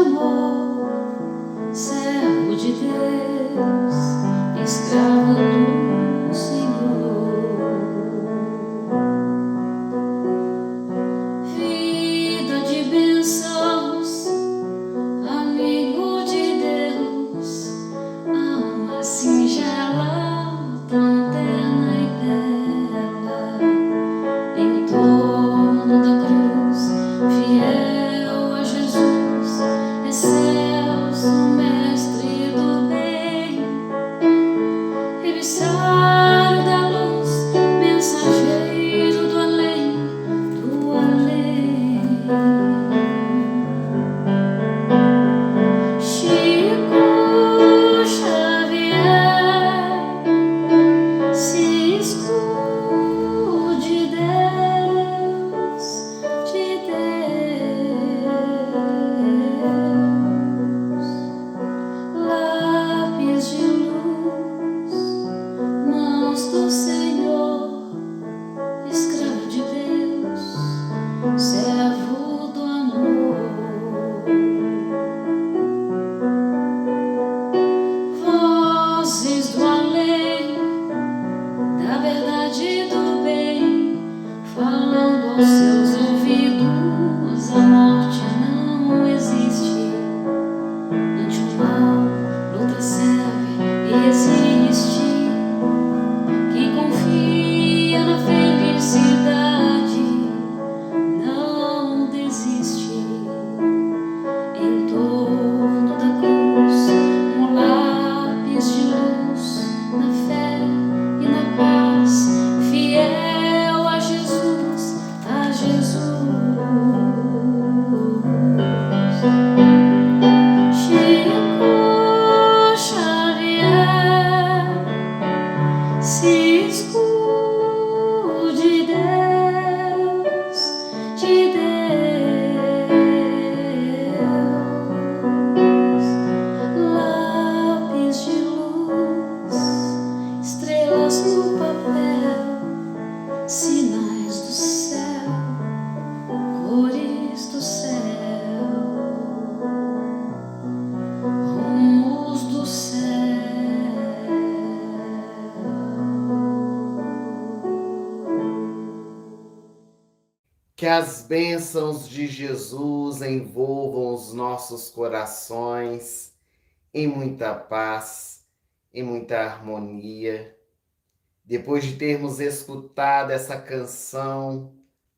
amor, servo de Deus, escravo do Senhor. Vida de bênçãos, amigo de Deus, alma singela, tão terna e bela, em torno da cruz, fiel a Jesus, excelso mestre do bem, emissário da luz, mensageiro do além, do além. Chico Xavier, Cisco de Deus, lápis de luz, mãos do Senhor, escravo de Deus, servo do amor. Vozes do além, da verdade e do bem, falando aos seus ouvidos, a morte não existe. Ante o mal, luta, serve e resiste. Quem confia na felicidade não desiste. Em torno da cruz, um lápis de luz, na fé e na paz, fiel a Jesus, a Jesus. Chico Xavier, Cisco de Deus, lápis de luz, estrelas no papel, sinais do céu, cores do céu, rumos do céu. Que as bênçãos de Jesus envolvam os nossos corações em muita paz, em muita harmonia. Depois de termos escutado essa canção,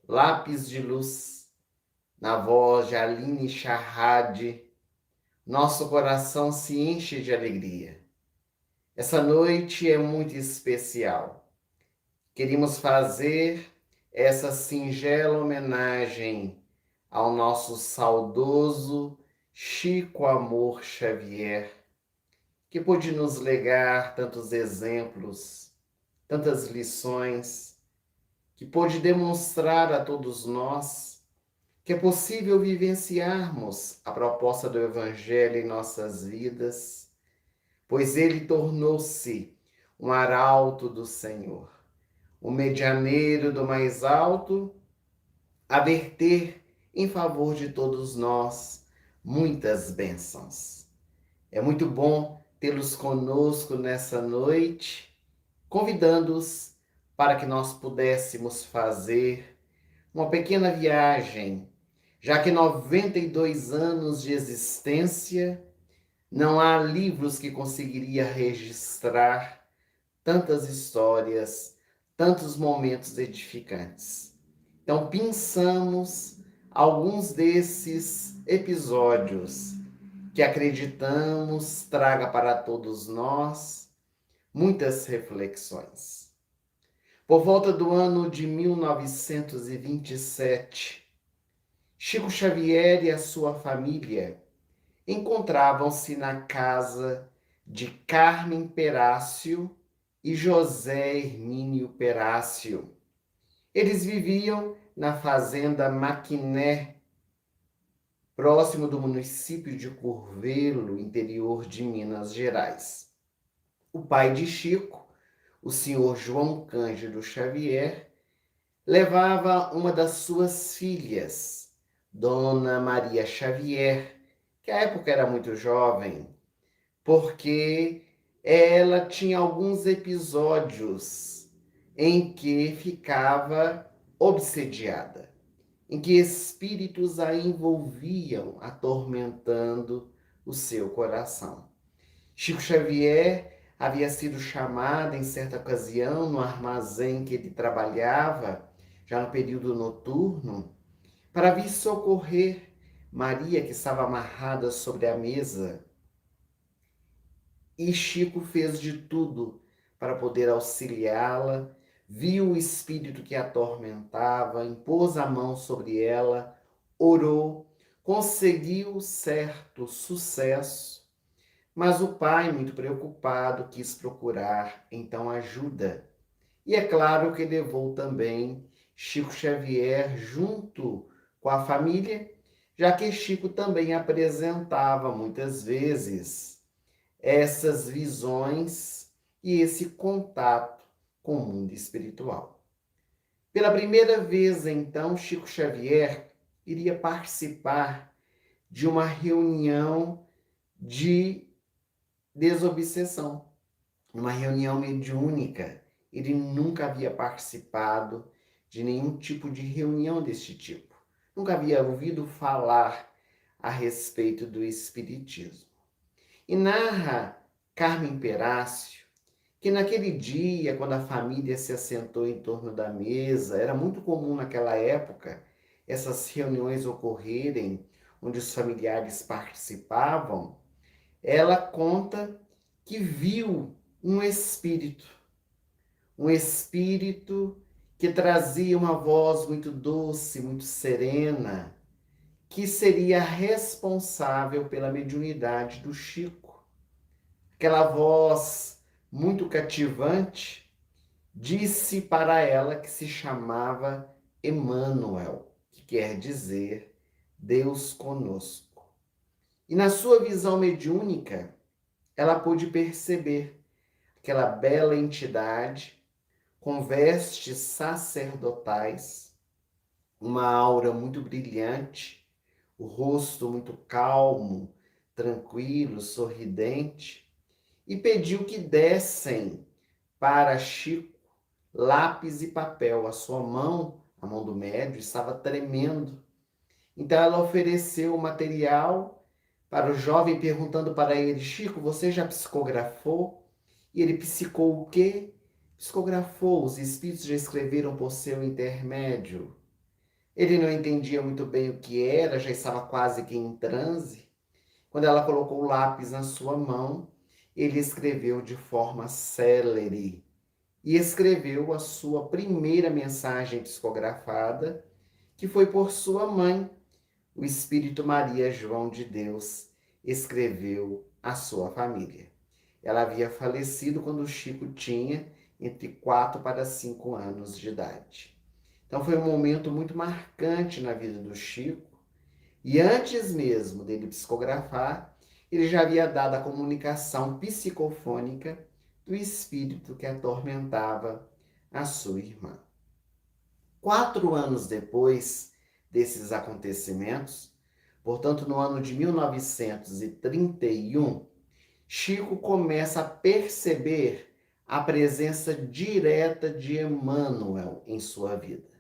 Lápis de Luz, na voz de Aline Charrade, nosso coração se enche de alegria. Essa noite é muito especial. Queríamos fazer essa singela homenagem ao nosso saudoso Chico Amor Xavier, que pôde nos legar tantos exemplos, tantas lições, que pôde demonstrar a todos nós que é possível vivenciarmos a proposta do Evangelho em nossas vidas, pois ele tornou-se um arauto do Senhor, o medianeiro do mais alto, a verter em favor de todos nós muitas bênçãos. É muito bom tê-los conosco nessa noite, convidando-os para que nós pudéssemos fazer uma pequena viagem, já que 92 anos de existência, não há livros que conseguiria registrar tantas histórias, tantos momentos edificantes. Então, pensamos alguns desses episódios que acreditamos traga para todos nós muitas reflexões. Por volta do ano de 1927, Chico Xavier e a sua família encontravam-se na casa de Carmen Perácio e José Hermínio Perácio. Eles viviam na fazenda Maquiné, próximo do município de Curvelo, interior de Minas Gerais. O pai de Chico, o senhor João Cândido Xavier, levava uma das suas filhas, Dona Maria Xavier, que a época era muito jovem, porque ela tinha alguns episódios em que ficava obsediada, em que espíritos a envolviam, atormentando o seu coração. Chico Xavier havia sido chamado em certa ocasião no armazém que ele trabalhava, já no período noturno, para vir socorrer Maria, que estava amarrada sobre a mesa. E Chico fez de tudo para poder auxiliá-la, viu o espírito que a atormentava, impôs a mão sobre ela, orou, conseguiu certo sucesso, mas o pai, muito preocupado, quis procurar então ajuda. E é claro que levou também Chico Xavier junto com a família, já que Chico também apresentava muitas vezes essas visões e esse contato com o mundo espiritual. Pela primeira vez, então, Chico Xavier iria participar de uma reunião de desobsessão, uma reunião mediúnica. Ele nunca havia participado de nenhum tipo de reunião deste tipo. Nunca havia ouvido falar a respeito do espiritismo. E narra Carmen Perácio que naquele dia, quando a família se assentou em torno da mesa, era muito comum naquela época essas reuniões ocorrerem, onde os familiares participavam. Ela conta que viu um espírito que trazia uma voz muito doce, muito serena, que seria responsável pela mediunidade do Chico. Aquela voz muito cativante disse para ela que se chamava Emmanuel, que quer dizer Deus conosco. E na sua visão mediúnica, ela pôde perceber aquela bela entidade com vestes sacerdotais, uma aura muito brilhante, o rosto muito calmo, tranquilo, sorridente, e pediu que dessem para Chico lápis e papel. A mão do médium, estava tremendo. Então ela ofereceu o material para o jovem, perguntando para ele: Chico, você já psicografou? E ele psicou o quê? Psicografou, os espíritos já escreveram por seu intermédio. Ele não entendia muito bem o que era, já estava quase que em transe. Quando ela colocou o lápis na sua mão, ele escreveu de forma célere e escreveu a sua primeira mensagem psicografada, que foi por sua mãe, o Espírito Maria João de Deus, escreveu à sua família. Ela havia falecido quando o Chico tinha entre 4 para 5 anos de idade. Então foi um momento muito marcante na vida do Chico, e antes mesmo dele psicografar, ele já havia dado a comunicação psicofônica do espírito que atormentava a sua irmã. 4 anos depois desses acontecimentos, portanto, no ano de 1931, Chico começa a perceber a presença direta de Emmanuel em sua vida.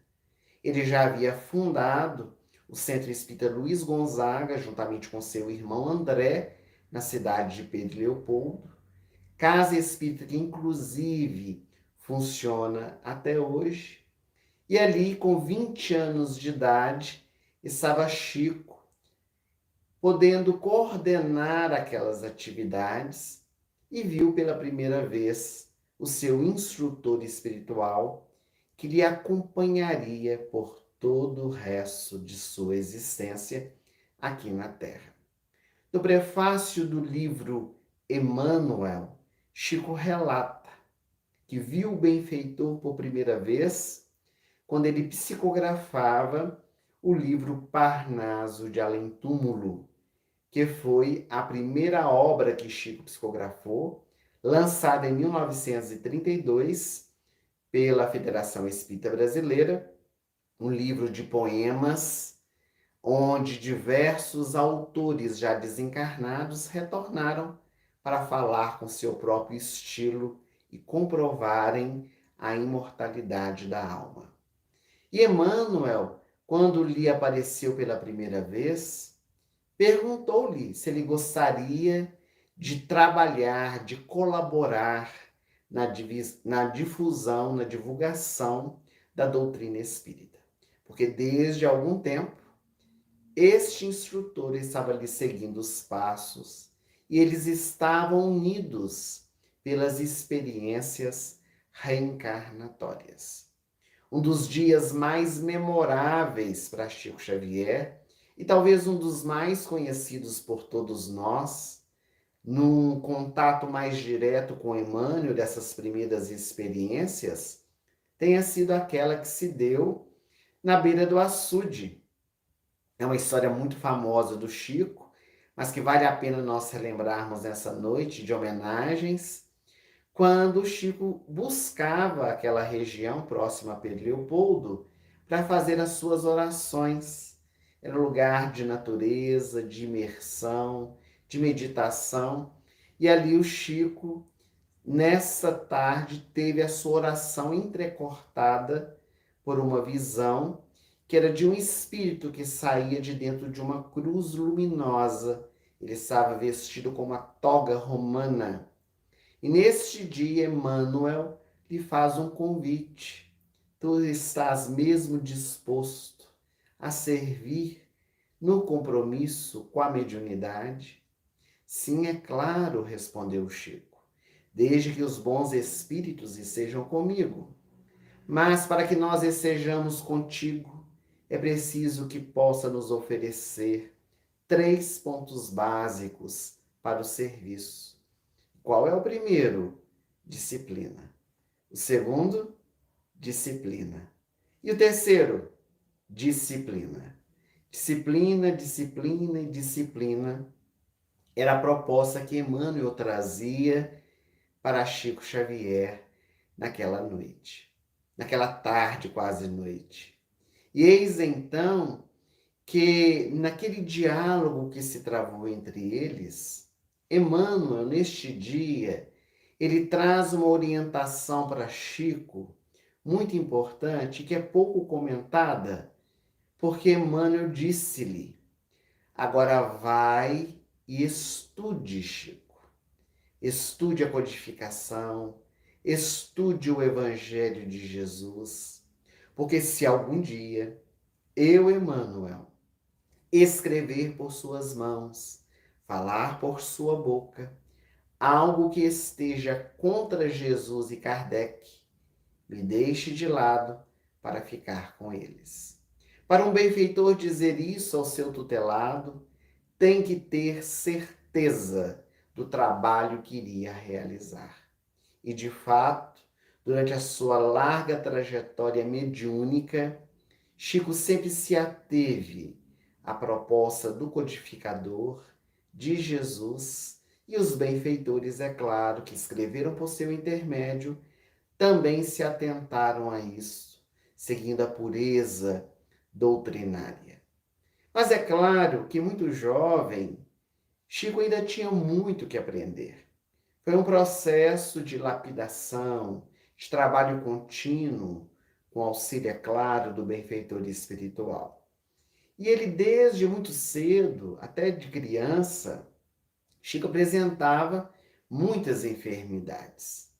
Ele já havia fundado o Centro Espírita Luiz Gonzaga, juntamente com seu irmão André, na cidade de Pedro Leopoldo. Casa espírita que, inclusive, funciona até hoje. E ali, com 20 anos de idade, estava Chico, podendo coordenar aquelas atividades, e viu pela primeira vez o seu instrutor espiritual, que lhe acompanharia por todo o resto de sua existência aqui na Terra. No prefácio do livro Emmanuel, Chico relata que viu o benfeitor por primeira vez quando ele psicografava o livro Parnaso de Além Túmulo, que foi a primeira obra que Chico psicografou, lançada em 1932 pela Federação Espírita Brasileira, um livro de poemas onde diversos autores já desencarnados retornaram para falar com seu próprio estilo e comprovarem a imortalidade da alma. E Emmanuel, quando lhe apareceu pela primeira vez, perguntou-lhe se ele gostaria de trabalhar, de colaborar na difusão, na divulgação da doutrina espírita. Porque desde algum tempo, este instrutor estava lhe seguindo os passos e eles estavam unidos pelas experiências reencarnatórias. Um dos dias mais memoráveis para Chico Xavier, e talvez um dos mais conhecidos por todos nós, num contato mais direto com Emmanuel dessas primeiras experiências, tenha sido aquela que se deu na beira do açude. É uma história muito famosa do Chico, mas que vale a pena nós relembrarmos nessa noite de homenagens, quando o Chico buscava aquela região próxima a Pedro Leopoldo para fazer as suas orações. Era um lugar de natureza, de imersão, de meditação. E ali o Chico, nessa tarde, teve a sua oração entrecortada por uma visão que era de um espírito que saía de dentro de uma cruz luminosa. Ele estava vestido com uma toga romana. E neste dia, Emmanuel lhe faz um convite. Tu estás mesmo disposto a servir no compromisso com a mediunidade? Sim, é claro, respondeu Chico, desde que os bons espíritos estejam comigo. Mas para que nós estejamos contigo, é preciso que possa nos oferecer 3 pontos básicos para o serviço. Qual é o primeiro? Disciplina. O segundo? Disciplina. E o terceiro? Disciplina. Disciplina, disciplina e disciplina era a proposta que Emmanuel trazia para Chico Xavier naquela noite, naquela tarde, quase noite. E eis então que, naquele diálogo que se travou entre eles, Emmanuel, neste dia, ele traz uma orientação para Chico muito importante, que é pouco comentada, porque Emmanuel disse-lhe: agora vai e estude, Chico. Estude a codificação, estude o Evangelho de Jesus, porque se algum dia eu, Emmanuel, escrever por suas mãos, falar por sua boca, algo que esteja contra Jesus e Kardec, me deixe de lado para ficar com eles. Para um benfeitor dizer isso ao seu tutelado, tem que ter certeza do trabalho que iria realizar. E, de fato, durante a sua larga trajetória mediúnica, Chico sempre se ateve à proposta do codificador, de Jesus, e os benfeitores, é claro, que escreveram por seu intermédio, também se atentaram a isso, seguindo a pureza doutrinária. Mas é claro que, muito jovem, Chico ainda tinha muito que aprender. Foi um processo de lapidação, de trabalho contínuo, com auxílio, é claro, do benfeitor espiritual. E ele, desde muito cedo, até de criança, Chico apresentava muitas enfermidades.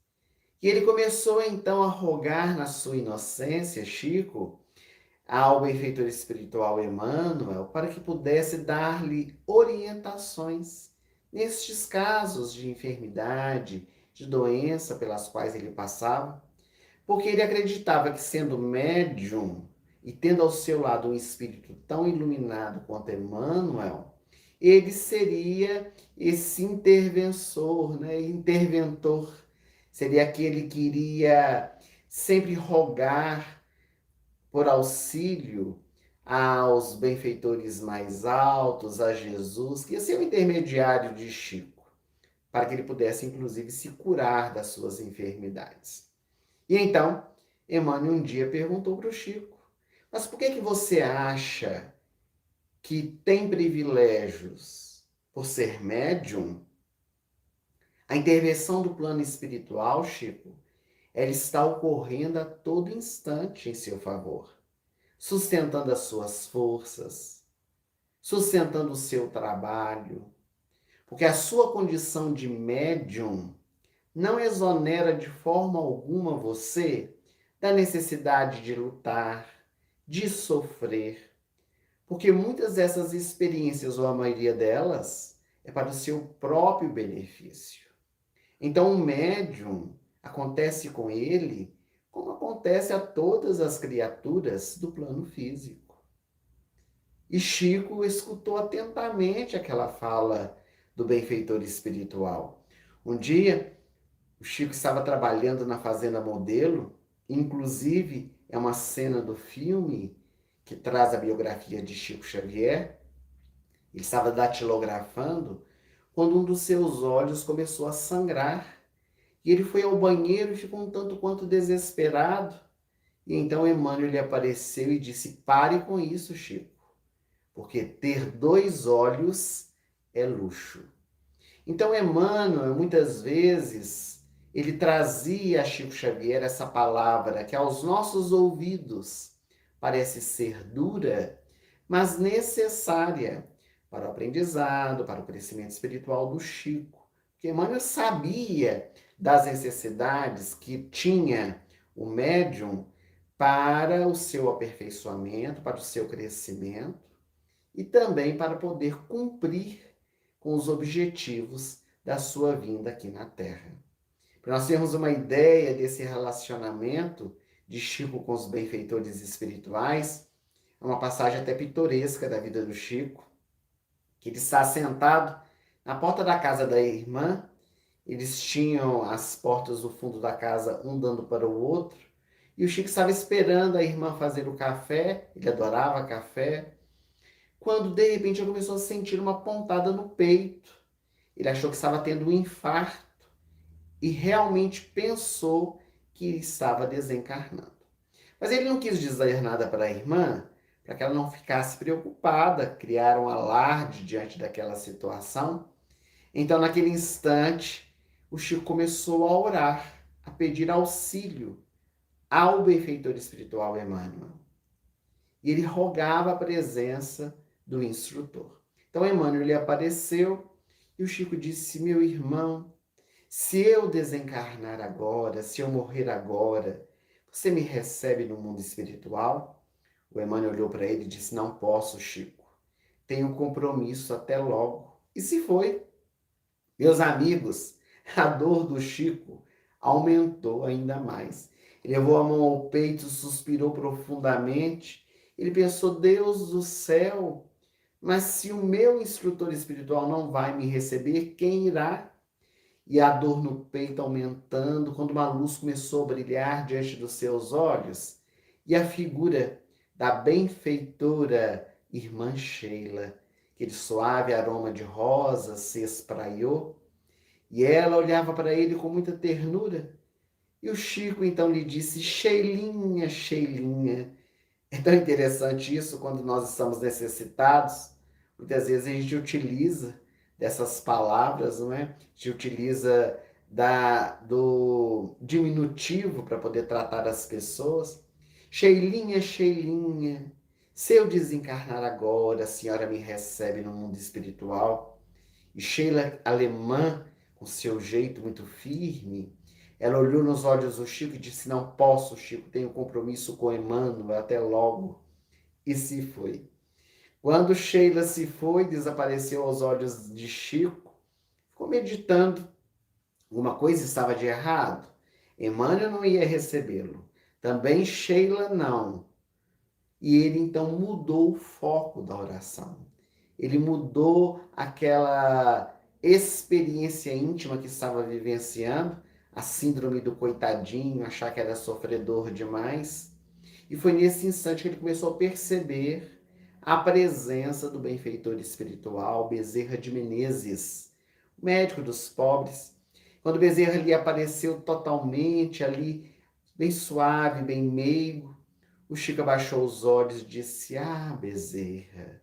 E ele começou então a rogar na sua inocência, Chico, ao benfeitor espiritual Emmanuel, para que pudesse dar-lhe orientações nestes casos de enfermidade, de doença pelas quais ele passava, porque ele acreditava que, sendo médium e tendo ao seu lado um espírito tão iluminado quanto Emmanuel, ele seria esse interventor, interventor, seria aquele que iria sempre rogar por auxílio aos benfeitores mais altos, a Jesus, que ia ser o intermediário de Chico, para que ele pudesse, inclusive, se curar das suas enfermidades. E então, Emmanuel um dia perguntou para o Chico: mas por que você acha que tem privilégios por ser médium, a intervenção do plano espiritual, Chico, ela está ocorrendo a todo instante em seu favor, sustentando as suas forças, sustentando o seu trabalho, porque a sua condição de médium não exonera de forma alguma você da necessidade de lutar, de sofrer, porque muitas dessas experiências, ou a maioria delas, é para o seu próprio benefício. Então, o médium acontece com ele como acontece a todas as criaturas do plano físico. E Chico escutou atentamente aquela fala do benfeitor espiritual. Um dia, o Chico estava trabalhando na Fazenda Modelo, inclusive é uma cena do filme que traz a biografia de Chico Xavier. Ele estava datilografando quando um dos seus olhos começou a sangrar. E ele foi ao banheiro e ficou um tanto quanto desesperado. E então Emmanuel lhe apareceu e disse: pare com isso, Chico, porque ter dois olhos é luxo. Então Emmanuel, muitas vezes, ele trazia a Chico Xavier essa palavra que aos nossos ouvidos parece ser dura, mas necessária para o aprendizado, para o crescimento espiritual do Chico. Porque Emmanuel sabia das necessidades que tinha o médium para o seu aperfeiçoamento, para o seu crescimento e também para poder cumprir com os objetivos da sua vinda aqui na Terra. Para nós termos uma ideia desse relacionamento de Chico com os benfeitores espirituais, é uma passagem até pitoresca da vida do Chico, que ele está sentado na porta da casa da irmã. Eles tinham as portas do fundo da casa, um dando para o outro, e o Chico estava esperando a irmã fazer o café, ele adorava café, quando de repente ele começou a sentir uma pontada no peito. Ele achou que estava tendo um infarto e realmente pensou que estava desencarnando. Mas ele não quis dizer nada para a irmã, para que ela não ficasse preocupada, criar um alarde diante daquela situação. Então, naquele instante, o Chico começou a orar, a pedir auxílio ao benfeitor espiritual Emmanuel. E ele rogava a presença do instrutor. Então, Emmanuel lhe apareceu e o Chico disse: meu irmão, se eu desencarnar agora, se eu morrer agora, você me recebe no mundo espiritual? O Emmanuel olhou para ele e disse: não posso, Chico. Tenho compromisso, até logo. E se foi. Meus amigos, a dor do Chico aumentou ainda mais. Ele levou a mão ao peito, suspirou profundamente. Ele pensou: Deus do céu, mas se o meu instrutor espiritual não vai me receber, quem irá? E a dor no peito aumentando, quando uma luz começou a brilhar diante dos seus olhos, e a figura da benfeitora irmã Sheila, aquele suave aroma de rosas se espraiou, e ela olhava para ele com muita ternura. E o Chico então lhe disse: Sheilinha, Sheilinha. É tão interessante isso quando nós estamos necessitados. Muitas vezes a gente utiliza dessas palavras, não é? A gente utiliza do diminutivo para poder tratar as pessoas. Sheilinha, Sheilinha, se eu desencarnar agora, a senhora me recebe no mundo espiritual. E Sheila, alemã, com seu jeito muito firme, ela olhou nos olhos do Chico e disse: não posso, Chico, tenho compromisso com Emmanuel, até logo. E se foi. Quando Sheila se foi, desapareceu aos olhos de Chico, ficou meditando. Alguma coisa estava de errado. Emmanuel não ia recebê-lo. Também Sheila não. E ele então mudou o foco da oração. Ele mudou aquela experiência íntima que estava vivenciando, a síndrome do coitadinho, achar que era sofredor demais. E foi nesse instante que ele começou a perceber a presença do benfeitor espiritual, Bezerra de Menezes, médico dos pobres. Quando Bezerra lhe apareceu totalmente ali, bem suave, bem meigo, o Chico abaixou os olhos e disse: ah, Bezerra,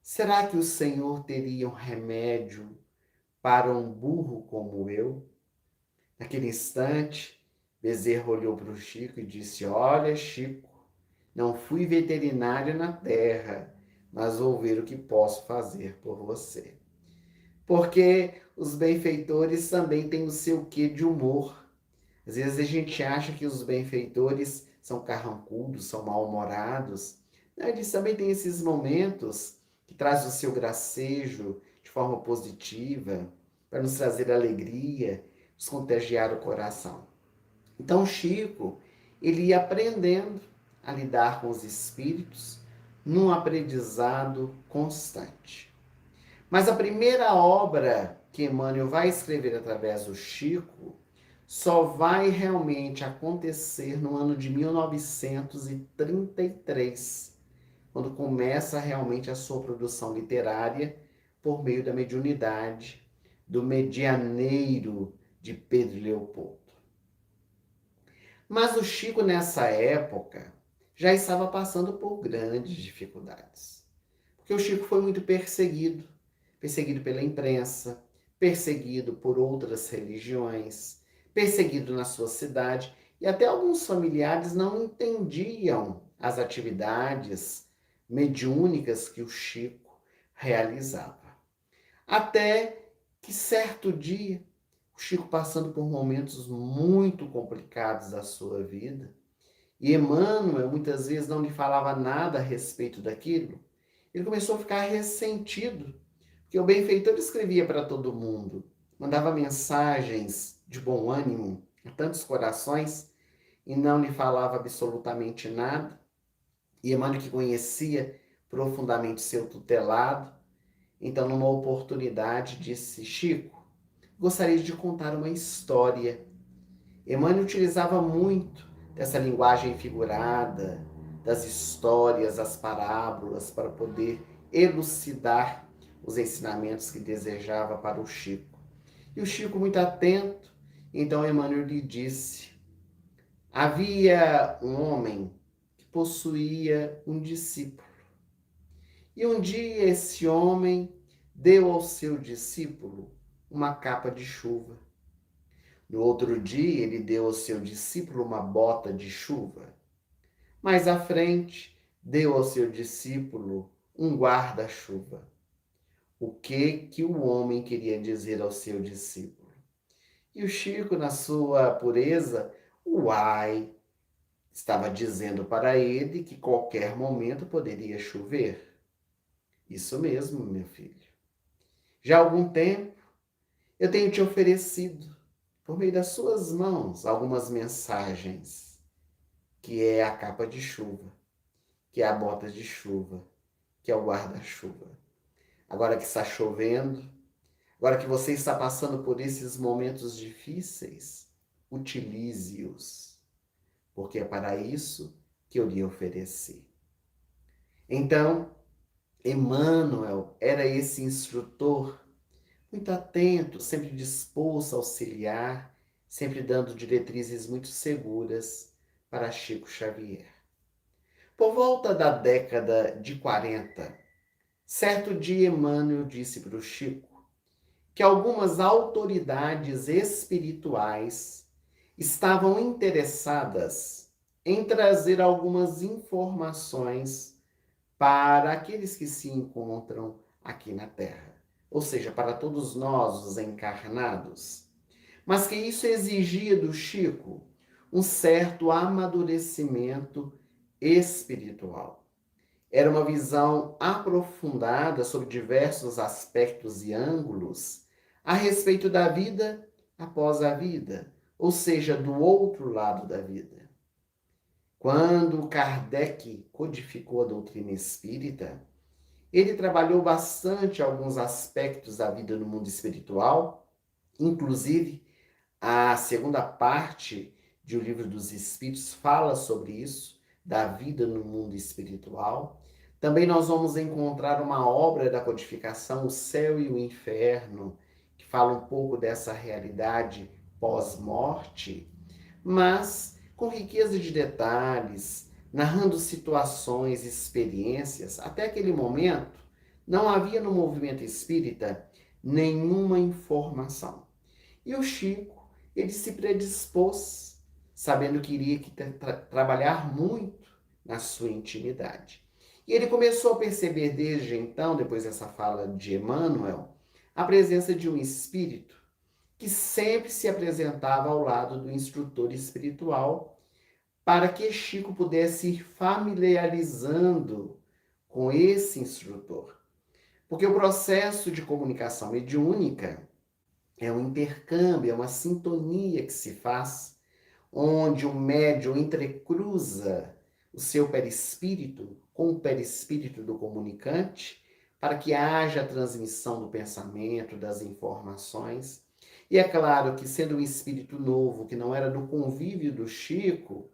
Será que o Senhor teria um remédio para um burro como eu? Naquele instante, Bezerra olhou para o Chico e disse: Olha, Chico, não fui veterinário na terra, mas vou ver o que posso fazer por você. Porque os benfeitores também têm o seu quê de humor. Às vezes a gente acha que os benfeitores são carrancudos, são mal-humorados. Eles também têm esses momentos que trazem o seu gracejo de forma positiva, para nos trazer alegria, nos contagiar o coração. Então Chico, ele ia aprendendo a lidar com os espíritos num aprendizado constante. Mas a primeira obra que Emmanuel vai escrever através do Chico só vai realmente acontecer no ano de 1933, quando começa realmente a sua produção literária por meio da mediunidade do medianeiro de Pedro Leopoldo. Mas o Chico, nessa época, já estava passando por grandes dificuldades. Porque o Chico foi muito perseguido, perseguido pela imprensa, perseguido por outras religiões, perseguido na sua cidade, e até alguns familiares não entendiam as atividades mediúnicas que o Chico realizava. Até que certo dia, o Chico passando por momentos muito complicados da sua vida, e Emmanuel muitas vezes não lhe falava nada a respeito daquilo, ele começou a ficar ressentido, porque o benfeitor escrevia para todo mundo, mandava mensagens de bom ânimo a tantos corações e não lhe falava absolutamente nada. E Emmanuel, que conhecia profundamente seu tutelado, então numa oportunidade disse: Chico, gostaria de contar uma história. Emmanuel utilizava muito dessa linguagem figurada, das histórias, as parábolas, para poder elucidar os ensinamentos que desejava para o Chico. E o Chico, muito atento, então Emmanuel lhe disse: havia um homem que possuía um discípulo. E um dia esse homem deu ao seu discípulo uma capa de chuva. No outro dia, ele deu ao seu discípulo uma bota de chuva. Mais à frente, deu ao seu discípulo um guarda-chuva. O que o homem queria dizer ao seu discípulo? E o Chico, na sua pureza, uai, estava dizendo para ele que qualquer momento poderia chover. Isso mesmo, meu filho. Já há algum tempo, eu tenho te oferecido, por meio das suas mãos, algumas mensagens, que é a capa de chuva, que é a bota de chuva, que é o guarda-chuva. Agora que está chovendo, agora que você está passando por esses momentos difíceis, utilize-os, porque é para isso que eu lhe ofereci. Então, Emmanuel era esse instrutor muito atento, sempre disposto a auxiliar, sempre dando diretrizes muito seguras para Chico Xavier. Por volta da década de 40, certo dia Emmanuel disse para o Chico que algumas autoridades espirituais estavam interessadas em trazer algumas informações para aqueles que se encontram aqui na Terra, ou seja, para todos nós, os encarnados, mas que isso exigia do Chico um certo amadurecimento espiritual. Era uma visão aprofundada sobre diversos aspectos e ângulos a respeito da vida após a vida, ou seja, do outro lado da vida. Quando Kardec codificou a doutrina espírita, ele trabalhou bastante alguns aspectos da vida no mundo espiritual, inclusive a segunda parte de O Livro dos Espíritos fala sobre isso, da vida no mundo espiritual. Também nós vamos encontrar uma obra da codificação, O Céu e o Inferno, que fala um pouco dessa realidade pós-morte, mas com riqueza de detalhes, narrando situações, experiências, até aquele momento, Não havia no movimento espírita nenhuma informação. E o Chico, ele se predispôs, sabendo que iria trabalhar muito na sua intimidade. E ele começou a perceber desde então, depois dessa fala de Emmanuel, a presença de um espírito que sempre se apresentava ao lado do instrutor espiritual para que Chico pudesse ir familiarizando com esse instrutor. Porque o processo de comunicação mediúnica é um intercâmbio, é uma sintonia que se faz, onde o médium entrecruza o seu perispírito com o perispírito do comunicante, para que haja a transmissão do pensamento, das informações. E é claro que, sendo um espírito novo, que não era do convívio do Chico,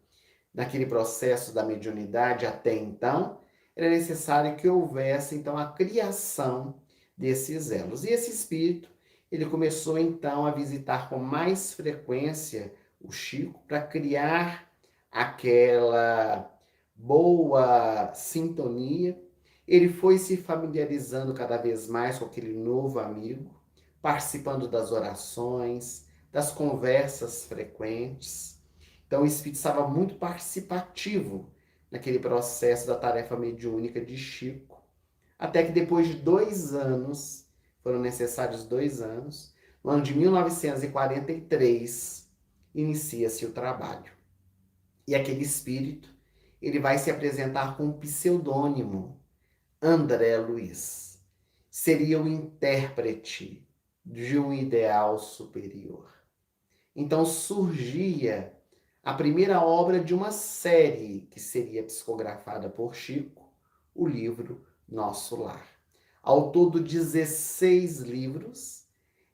naquele processo da mediunidade até então, era necessário que houvesse, então, a criação desses elos. E esse espírito, ele começou, então, a visitar com mais frequência o Chico para criar aquela boa sintonia. Ele foi se familiarizando cada vez mais com aquele novo amigo, participando das orações, das conversas frequentes. Então, o espírito estava muito participativo naquele processo da tarefa mediúnica de Chico, até que depois de 2 anos, foram necessários 2 anos, no ano de 1943, inicia-se o trabalho. E aquele espírito, ele vai se apresentar com um pseudônimo, André Luiz. Seria o intérprete de um ideal superior. Então surgia a primeira obra de uma série que seria psicografada por Chico, o livro Nosso Lar. Ao todo, 16 livros,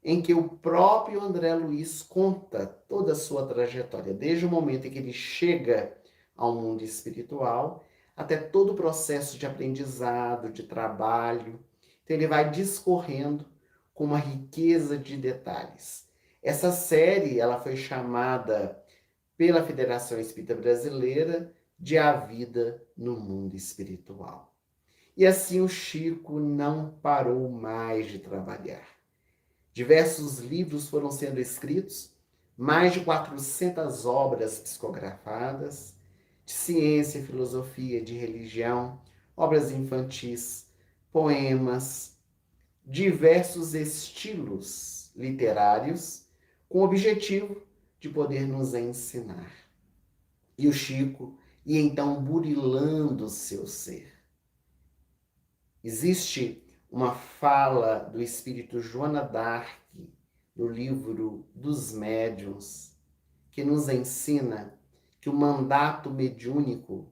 em que o próprio André Luiz conta toda a sua trajetória, desde o momento em que ele chega ao mundo espiritual, até todo o processo de aprendizado, de trabalho. Então, ele vai discorrendo com uma riqueza de detalhes. Essa série, ela foi chamada pela Federação Espírita Brasileira de A Vida no Mundo Espiritual. E assim o Chico não parou mais de trabalhar. Diversos livros foram sendo escritos, mais de 400 obras psicografadas, de ciência, filosofia, de religião, obras infantis, poemas, diversos estilos literários, com o objetivo de poder nos ensinar. E o Chico ia então burilando o seu ser. Existe uma fala do espírito Joana d'Arc, no livro dos Médiuns, que nos ensina que o mandato mediúnico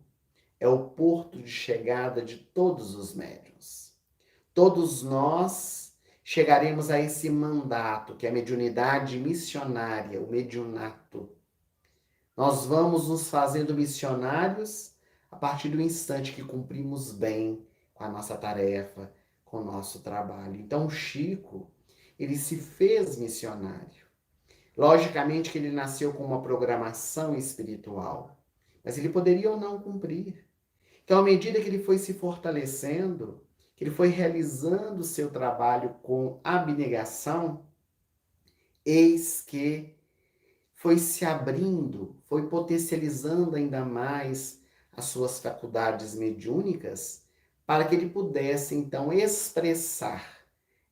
é o porto de chegada de todos os médiuns. Todos nós chegaremos a esse mandato, que é a mediunidade missionária, o mediunato. Nós vamos nos fazendo missionários a partir do instante que cumprimos bem com a nossa tarefa, com o nosso trabalho. Então, Chico, ele se fez missionário. Logicamente que ele nasceu com uma programação espiritual, mas ele poderia ou não cumprir. Então, à medida que ele foi se fortalecendo, que ele foi realizando o seu trabalho com abnegação, eis que foi se abrindo, foi potencializando ainda mais as suas faculdades mediúnicas, para que ele pudesse, então, expressar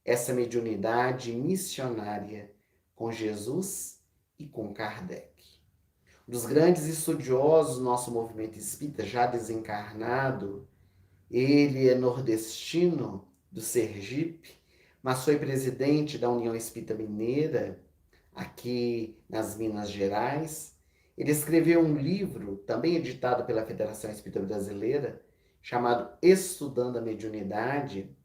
essa mediunidade missionária com Jesus e com Kardec. Um dos grandes estudiosos do nosso movimento espírita, já desencarnado, ele é nordestino do Sergipe, mas foi presidente da União Espírita Mineira, aqui nas Minas Gerais. Ele escreveu um livro, também editado pela Federação Espírita Brasileira, chamado Estudando a Mediunidade,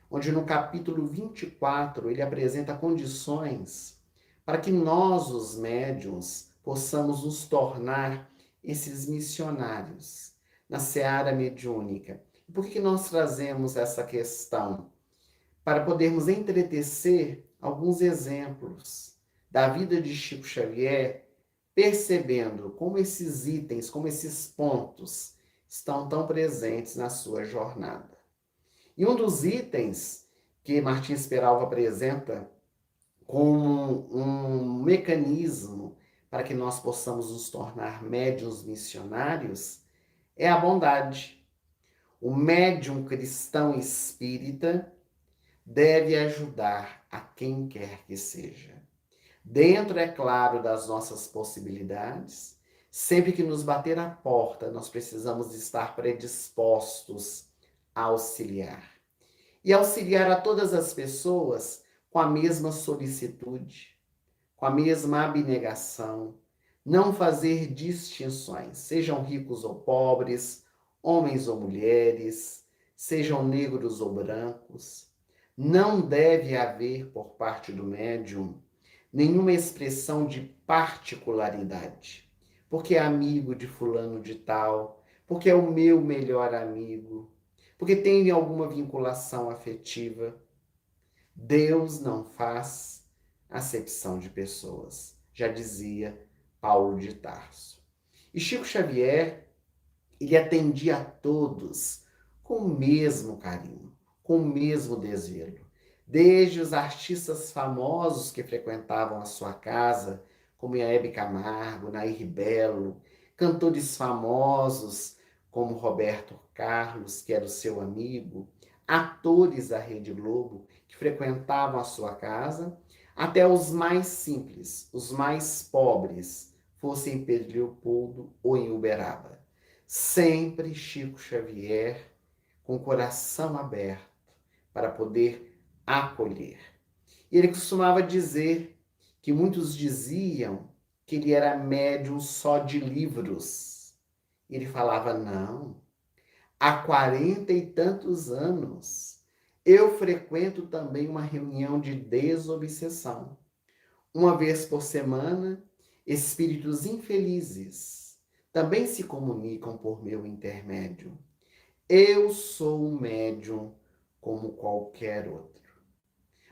onde no capítulo 24 ele apresenta condições para que nós, os médiuns, possamos nos tornar esses missionários na seara mediúnica. Por que nós trazemos essa questão? Para podermos entretecer alguns exemplos da vida de Chico Xavier, percebendo como esses itens, como esses pontos estão tão presentes na sua jornada. E um dos itens que Martins Peralva apresenta como um mecanismo para que nós possamos nos tornar médiuns missionários é a bondade. O médium cristão espírita deve ajudar a quem quer que seja. Dentro, é claro, das nossas possibilidades, sempre que nos bater a porta, nós precisamos estar predispostos a auxiliar. E auxiliar a todas as pessoas com a mesma solicitude, com a mesma abnegação, não fazer distinções, sejam ricos ou pobres, homens ou mulheres, sejam negros ou brancos. Não deve haver, por parte do médium, nenhuma expressão de particularidade, porque é amigo de fulano de tal, porque é o meu melhor amigo, porque tem alguma vinculação afetiva. Deus não faz acepção de pessoas, já dizia Paulo de Tarso. E Chico Xavier, ele atendia a todos com o mesmo carinho, com o mesmo desvelo. Desde os artistas famosos que frequentavam a sua casa, como Hebe Camargo, Nair Belo, cantores famosos como Roberto Carlos, que era o seu amigo, atores da Rede Globo que frequentavam a sua casa, até os mais simples, os mais pobres, fossem em Pedro Leopoldo ou em Uberaba. Sempre Chico Xavier com o coração aberto para poder acolher. E ele costumava dizer que muitos diziam que ele era médium só de livros. Ele falava, não, há 40 e tantos anos eu frequento também uma reunião de desobsessão. Uma vez por semana, espíritos infelizes também se comunicam por meu intermédio. Eu sou um médium como qualquer outro.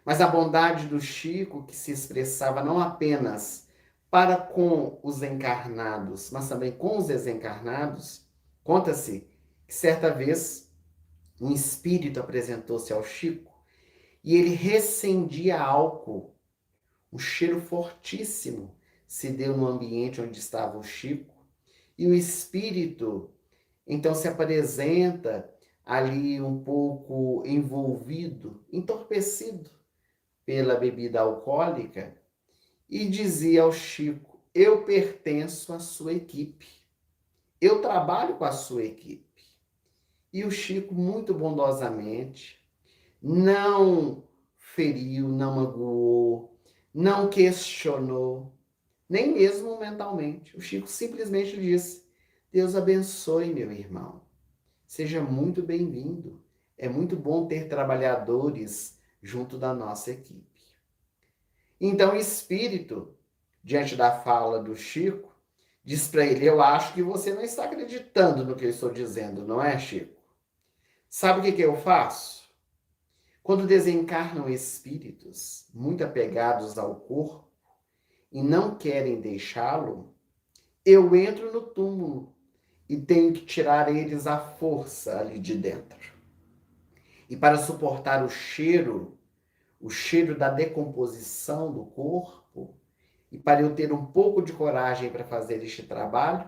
Mas a bondade do Chico, que se expressava não apenas para com os encarnados, mas também com os desencarnados, conta-se que certa vez um espírito apresentou-se ao Chico e ele recendia álcool. Um cheiro fortíssimo se deu no ambiente onde estava o Chico e o espírito então se apresenta ali um pouco envolvido, entorpecido pela bebida alcoólica e dizia ao Chico: eu pertenço à sua equipe, eu trabalho com a sua equipe. E o Chico, muito bondosamente, não feriu, não magoou, não questionou, nem mesmo mentalmente. O Chico simplesmente disse: Deus abençoe, meu irmão. Seja muito bem-vindo. É muito bom ter trabalhadores junto da nossa equipe. Então o espírito, diante da fala do Chico, diz para ele: eu acho que você não está acreditando no que eu estou dizendo, não é, Chico? Sabe o que eu faço? Quando desencarnam espíritos muito apegados ao corpo e não querem deixá-lo, eu entro no túmulo e tenho que tirar eles à força ali de dentro. E para suportar o cheiro da decomposição do corpo, e para eu ter um pouco de coragem para fazer este trabalho,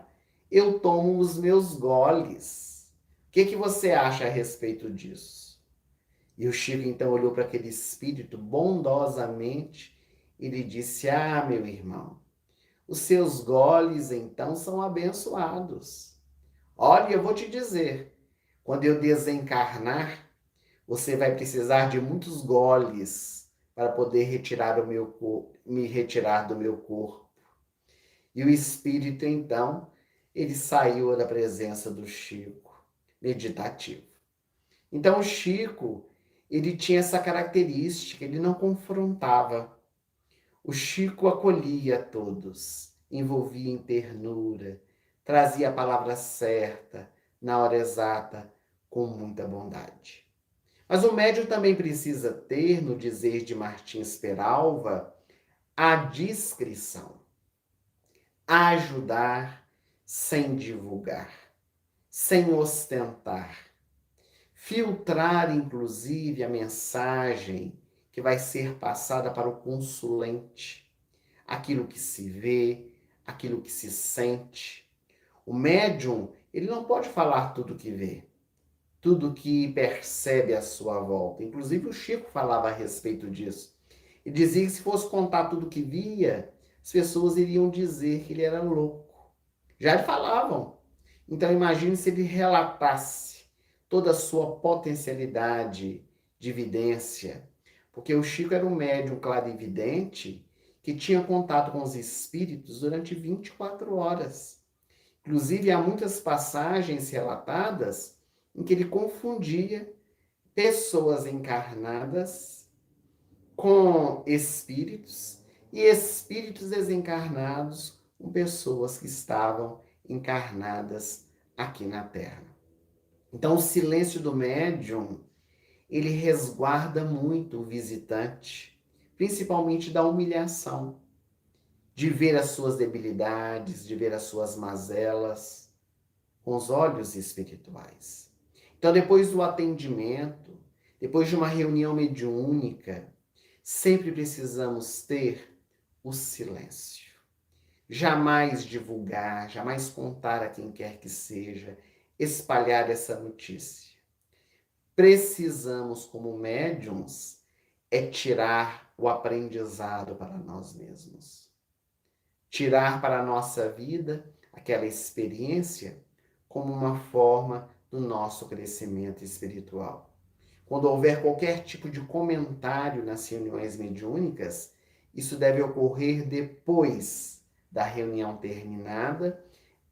eu tomo os meus goles. O que você acha a respeito disso? E o Chico então olhou para aquele espírito bondosamente e lhe disse: ah, meu irmão, os seus goles então são abençoados. Olha, eu vou te dizer, quando eu desencarnar, você vai precisar de muitos goles para poder retirar me retirar do meu corpo. E o espírito, então, ele saiu da presença do Chico, meditativo. Então, o Chico, ele tinha essa característica, ele não confrontava. O Chico acolhia todos, envolvia em ternura, trazia a palavra certa, na hora exata, com muita bondade. Mas o médium também precisa ter, no dizer de Martins Peralva, a discrição. Ajudar sem divulgar, sem ostentar. filtrar, inclusive, a mensagem que vai ser passada para o consulente, aquilo que se vê, aquilo que se sente. O médium, ele não pode falar tudo que vê, tudo que percebe à sua volta. Inclusive, o Chico falava a respeito disso. E dizia que se fosse contar tudo que via, as pessoas iriam dizer que ele era louco. Já lhe falavam. Então, imagine se ele relatasse toda a sua potencialidade de vidência. Porque o Chico era um médium clarividente que tinha contato com os espíritos durante 24 horas. Inclusive, há muitas passagens relatadas em que ele confundia pessoas encarnadas com espíritos e espíritos desencarnados com pessoas que estavam encarnadas aqui na Terra. Então, o silêncio do médium, ele resguarda muito o visitante, principalmente da humilhação, de ver as suas debilidades, de ver as suas mazelas, com os olhos espirituais. Então, depois do atendimento, depois de uma reunião mediúnica, sempre precisamos ter o silêncio. Jamais divulgar, jamais contar a quem quer que seja, espalhar essa notícia. Precisamos, como médiums, tirar o aprendizado para nós mesmos. Tirar para a nossa vida aquela experiência como uma forma do nosso crescimento espiritual. Quando houver qualquer tipo de comentário nas reuniões mediúnicas, isso deve ocorrer depois da reunião terminada,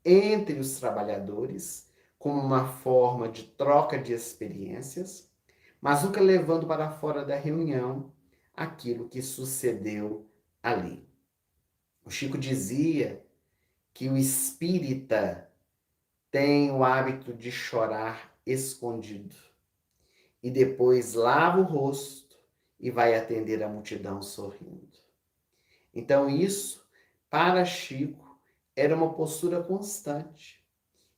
entre os trabalhadores, como uma forma de troca de experiências, mas nunca levando para fora da reunião aquilo que sucedeu ali. O Chico dizia que o espírita tem o hábito de chorar escondido e depois lava o rosto e vai atender a multidão sorrindo. Então isso, para Chico, era uma postura constante.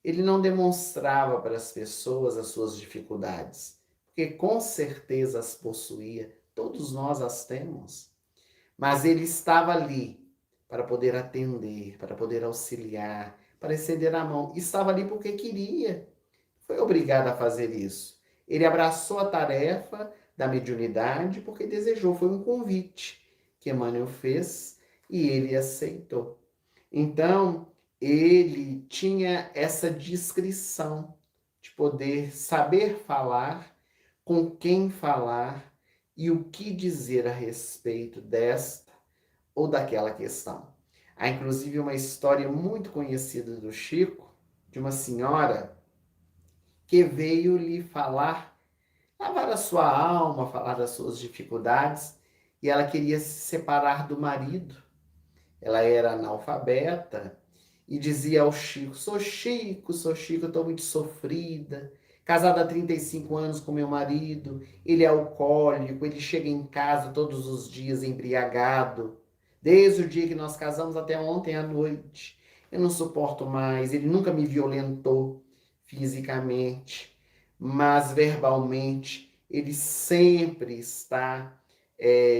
Ele não demonstrava para as pessoas as suas dificuldades, porque com certeza as possuía, todos nós as temos. Mas ele estava ali para poder atender, para poder auxiliar, para estender a mão. Estava ali porque queria. Foi obrigado a fazer isso. Ele abraçou a tarefa da mediunidade porque desejou. Foi um convite que Emmanuel fez e ele aceitou. Então, ele tinha essa discrição de poder saber falar, com quem falar e o que dizer a respeito desta ou daquela questão. Há inclusive uma história muito conhecida do Chico, de uma senhora que veio lhe falar, lavar a sua alma, falar das suas dificuldades, e ela queria se separar do marido. Ela era analfabeta e dizia ao Chico: sou Chico, estou muito sofrida, casada há 35 anos com meu marido, ele é alcoólico, ele chega em casa todos os dias embriagado, desde o dia que nós casamos até ontem à noite. Eu não suporto mais, ele nunca me violentou fisicamente, mas verbalmente ele sempre está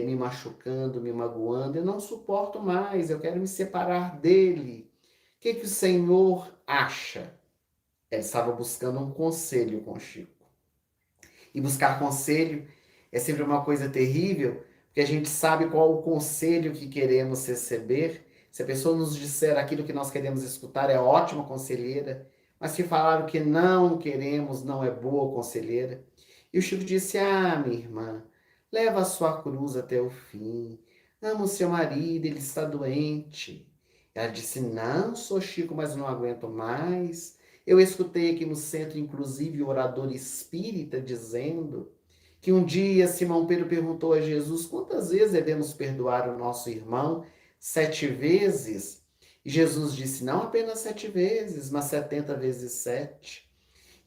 me machucando, me magoando. Eu não suporto mais, eu quero me separar dele. O que o Senhor acha? Ele estava buscando um conselho com Chico. E buscar conselho é sempre uma coisa terrível, porque a gente sabe qual o conselho que queremos receber. Se a pessoa nos disser aquilo que nós queremos escutar, é ótima conselheira. Mas se falar o que não queremos, não é boa conselheira. E o Chico disse: ah, minha irmã, leva a sua cruz até o fim. Ama o seu marido, ele está doente. Ela disse: não, sou Chico, mas não aguento mais. Eu escutei aqui no centro, inclusive, o orador espírita dizendo que um dia Simão Pedro perguntou a Jesus: quantas vezes devemos perdoar o nosso irmão? 7 vezes? E Jesus disse: não apenas 7 vezes, mas 70 vezes 7.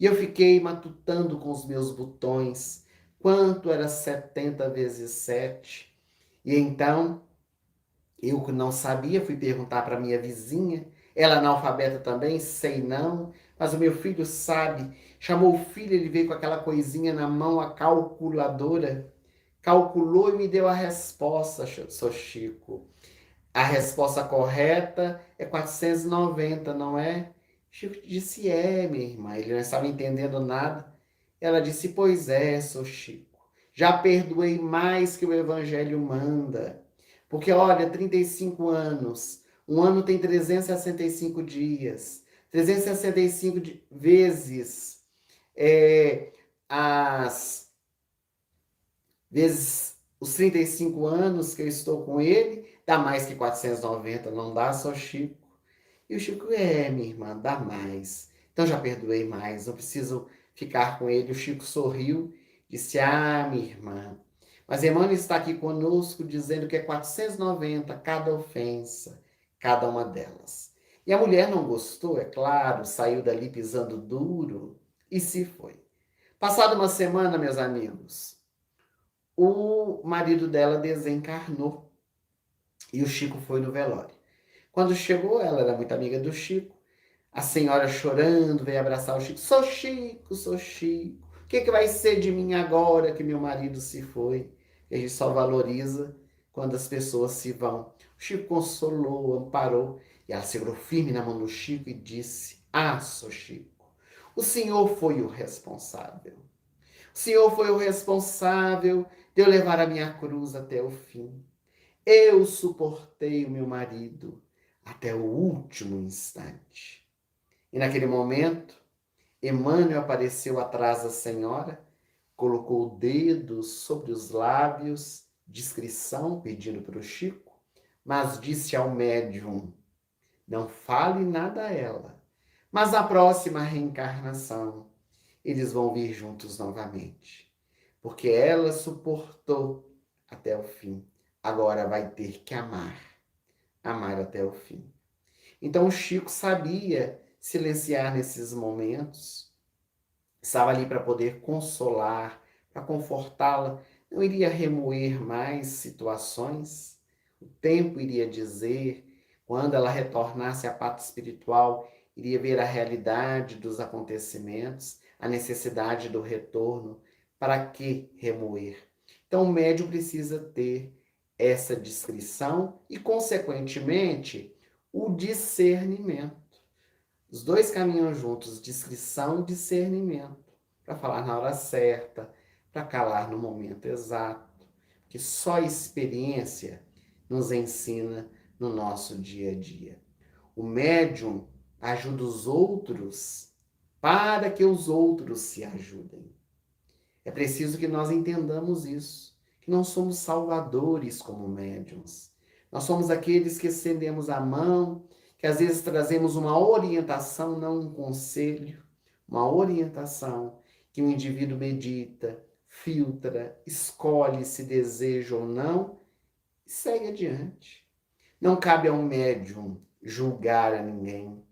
E eu fiquei matutando com os meus botões quanto era 70 vezes 7. E então, eu que não sabia, fui perguntar para minha vizinha, ela analfabeta também, sei não, mas o meu filho sabe Chamou o filho, ele veio com aquela coisinha na mão, a calculadora, calculou e me deu a resposta, seu Chico. A resposta correta é 490, não é? Chico disse, minha irmã. Ele não estava entendendo nada. Ela disse, pois é, sou Chico. Já perdoei mais que o Evangelho manda. Porque, olha, 35 anos. Um ano tem 365 dias. 365 vezes as vezes os 35 anos que eu estou com ele, dá mais que 490, não dá, só Chico. E o Chico, minha irmã, dá mais. Então já perdoei mais, não preciso ficar com ele. O Chico sorriu, disse, minha irmã, mas Emmanuel está aqui conosco dizendo que é 490 cada ofensa, cada uma delas. E a mulher não gostou, é claro, saiu dali pisando duro e se foi. Passada uma semana, meus amigos, o marido dela desencarnou e o Chico foi no velório. Quando chegou, ela era muito amiga do Chico, a senhora chorando veio abraçar o Chico. Sou Chico, sou Chico. O que vai ser de mim agora que meu marido se foi? E a gente só valoriza quando as pessoas se vão. O Chico consolou, amparou, e ela segurou firme na mão do Chico e disse, sou Chico, o senhor foi o responsável. O Senhor foi o responsável de eu levar a minha cruz até o fim. Eu suportei o meu marido até o último instante. E naquele momento, Emmanuel apareceu atrás da senhora, colocou o dedo sobre os lábios, discrição, pedindo para o Chico, mas disse ao médium, não fale nada a ela, mas na próxima reencarnação, eles vão vir juntos novamente. Porque ela suportou até o fim. Agora vai ter que amar. Amar até o fim. Então o Chico sabia silenciar nesses momentos. Estava ali para poder consolar, para confortá-la. Não iria remoer mais situações. O tempo iria dizer, quando ela retornasse à pátria espiritual, iria ver a realidade dos acontecimentos, a necessidade do retorno. Para que remoer? Então, o médium precisa ter essa discrição e, consequentemente, o discernimento. Os dois caminham juntos, discrição e discernimento, para falar na hora certa, para calar no momento exato, que só a experiência nos ensina no nosso dia a dia. O médium ajuda os outros para que os outros se ajudem. É preciso que nós entendamos isso, que não somos salvadores como médiuns. Nós somos aqueles que estendemos a mão, que às vezes trazemos uma orientação, não um conselho, uma orientação que o indivíduo medita, filtra, escolhe se deseja ou não e segue adiante. Não cabe ao médium julgar a ninguém,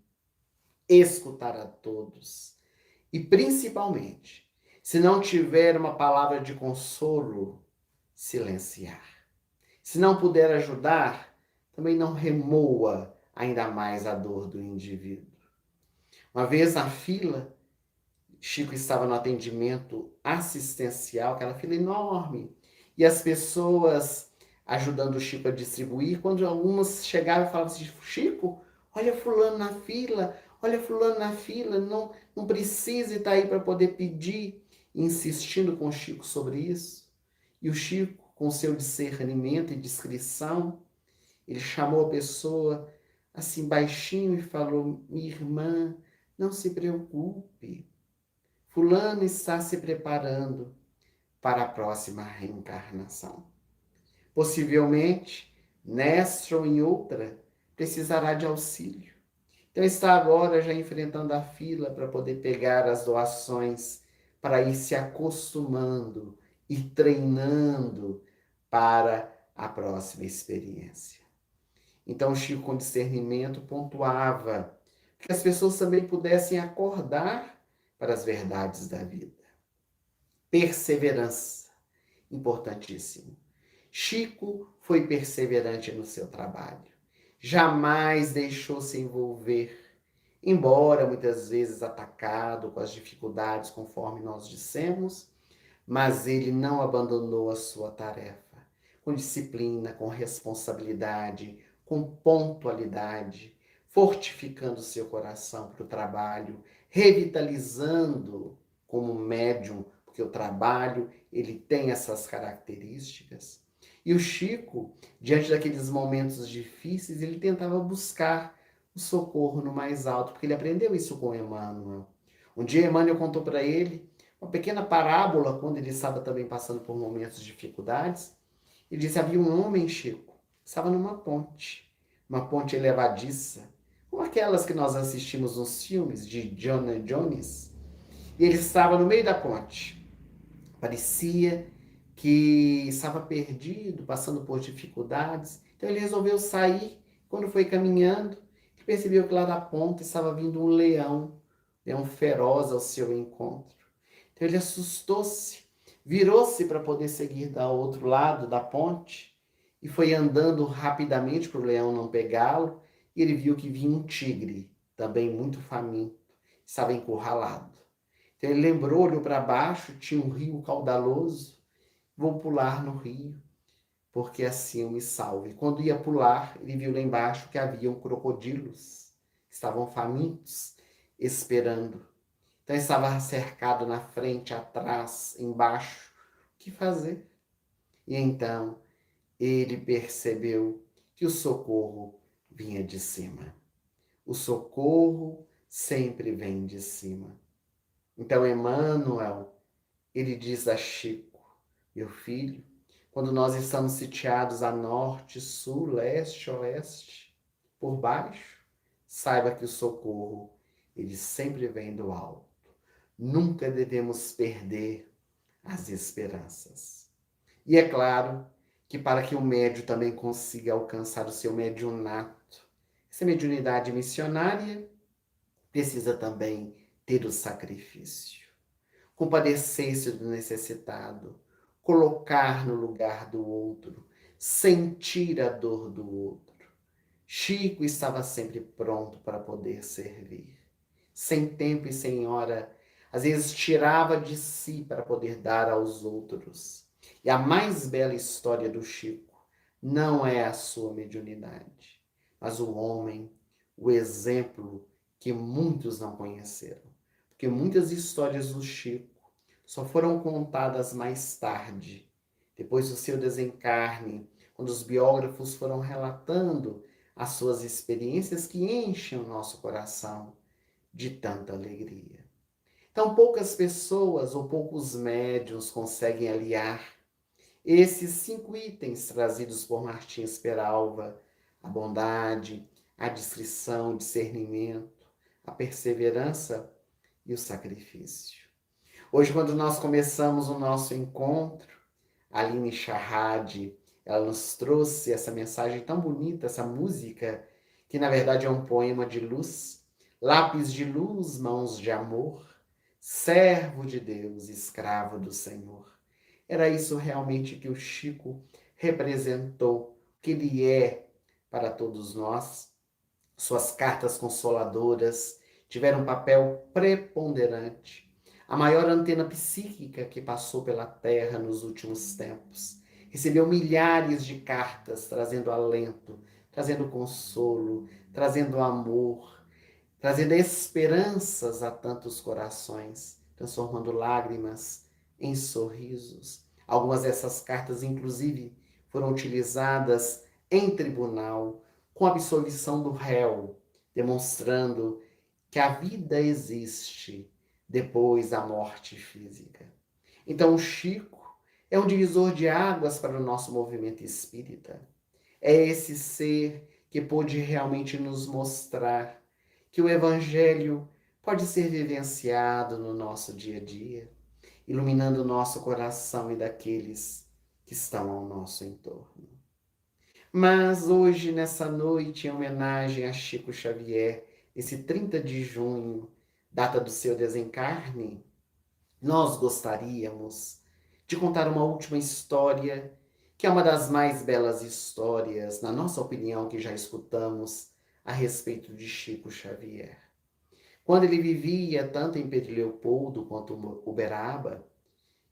escutar a todos e, principalmente, se não tiver uma palavra de consolo, silenciar. Se não puder ajudar, também não remoa ainda mais a dor do indivíduo. Uma vez na fila, Chico estava no atendimento assistencial, aquela fila enorme, e as pessoas ajudando o Chico a distribuir, quando algumas chegavam e falavam assim, Chico, olha fulano na fila, olha fulano na fila, não precisa estar aí para poder pedir, insistindo com o Chico sobre isso. E o Chico, com seu discernimento e discrição, ele chamou a pessoa assim baixinho e falou, minha irmã, não se preocupe, fulano está se preparando para a próxima reencarnação. Possivelmente, nesta ou em outra, precisará de auxílio. Então está agora já enfrentando a fila para poder pegar as doações, para ir se acostumando e treinando para a próxima experiência. Então Chico, com discernimento, pontuava que as pessoas também pudessem acordar para as verdades da vida. Perseverança, importantíssimo. Chico foi perseverante no seu trabalho. Jamais deixou se envolver embora muitas vezes atacado com as dificuldades, conforme nós dissemos, mas ele não abandonou a sua tarefa. Com disciplina, com responsabilidade, com pontualidade, fortificando seu coração para o trabalho, revitalizando como médium, porque o trabalho ele tem essas características. E o Chico, diante daqueles momentos difíceis, ele tentava buscar o socorro no mais alto, porque ele aprendeu isso com Emmanuel. Um dia Emmanuel contou para ele uma pequena parábola, quando ele estava também passando por momentos de dificuldades. Ele disse: havia um homem, Chico, que estava numa ponte, uma ponte elevadiça, como aquelas que nós assistimos nos filmes de Indiana Jones, e ele estava no meio da ponte. Parecia que estava perdido, passando por dificuldades. Então ele resolveu sair. Quando foi caminhando, ele percebeu que lá da ponta estava vindo um leão feroz ao seu encontro. Então ele assustou-se, virou-se para poder seguir do outro lado da ponte e foi andando rapidamente para o leão não pegá-lo. E ele viu que vinha um tigre, também muito faminto, estava encurralado. Então ele lembrou, olhou para baixo, tinha um rio caudaloso. Vou pular no rio, porque assim eu me salvo. E quando ia pular, ele viu lá embaixo que haviam crocodilos, estavam famintos, esperando. Então estava cercado na frente, atrás, embaixo. O que fazer? E então ele percebeu que o socorro vinha de cima. O socorro sempre vem de cima. Então Emmanuel, ele diz a Chico: meu filho, quando nós estamos sitiados a norte, sul, leste, oeste, por baixo, saiba que o socorro, ele sempre vem do alto. Nunca devemos perder as esperanças. E é claro que para que o médium também consiga alcançar o seu mediunato, essa mediunidade missionária precisa também ter o sacrifício. Compadecer-se do necessitado, colocar no lugar do outro, sentir a dor do outro. Chico estava sempre pronto para poder servir. Sem tempo e sem hora, às vezes tirava de si para poder dar aos outros. E a mais bela história do Chico não é a sua mediunidade, mas o homem, o exemplo que muitos não conheceram. Porque muitas histórias do Chico só foram contadas mais tarde, depois do seu desencarne, quando os biógrafos foram relatando as suas experiências que enchem o nosso coração de tanta alegria. Então, poucas pessoas ou poucos médiuns conseguem aliar esses 5 itens trazidos por Martins Peralva: a bondade, a discrição, o discernimento, a perseverança e o sacrifício. Hoje, quando nós começamos o nosso encontro, a Aline Charrade, ela nos trouxe essa mensagem tão bonita, essa música, que na verdade é um poema de luz. Lápis de luz, mãos de amor, servo de Deus, escravo do Senhor. Era isso realmente que o Chico representou, que ele é para todos nós. Suas cartas consoladoras tiveram um papel preponderante. A maior antena psíquica que passou pela Terra nos últimos tempos. Recebeu milhares de cartas trazendo alento, trazendo consolo, trazendo amor, trazendo esperanças a tantos corações, transformando lágrimas em sorrisos. Algumas dessas cartas, inclusive, foram utilizadas em tribunal, com absolvição do réu, demonstrando que a vida existe depois da morte física. Então, o Chico é um divisor de águas para o nosso movimento espírita. É esse ser que pôde realmente nos mostrar que o Evangelho pode ser vivenciado no nosso dia a dia, iluminando o nosso coração e daqueles que estão ao nosso entorno. Mas hoje, nessa noite, em homenagem a Chico Xavier, esse 30 de junho, data do seu desencarne, nós gostaríamos de contar uma última história, que é uma das mais belas histórias, na nossa opinião, que já escutamos a respeito de Chico Xavier. quando ele vivia tanto em Pedro Leopoldo quanto Uberaba,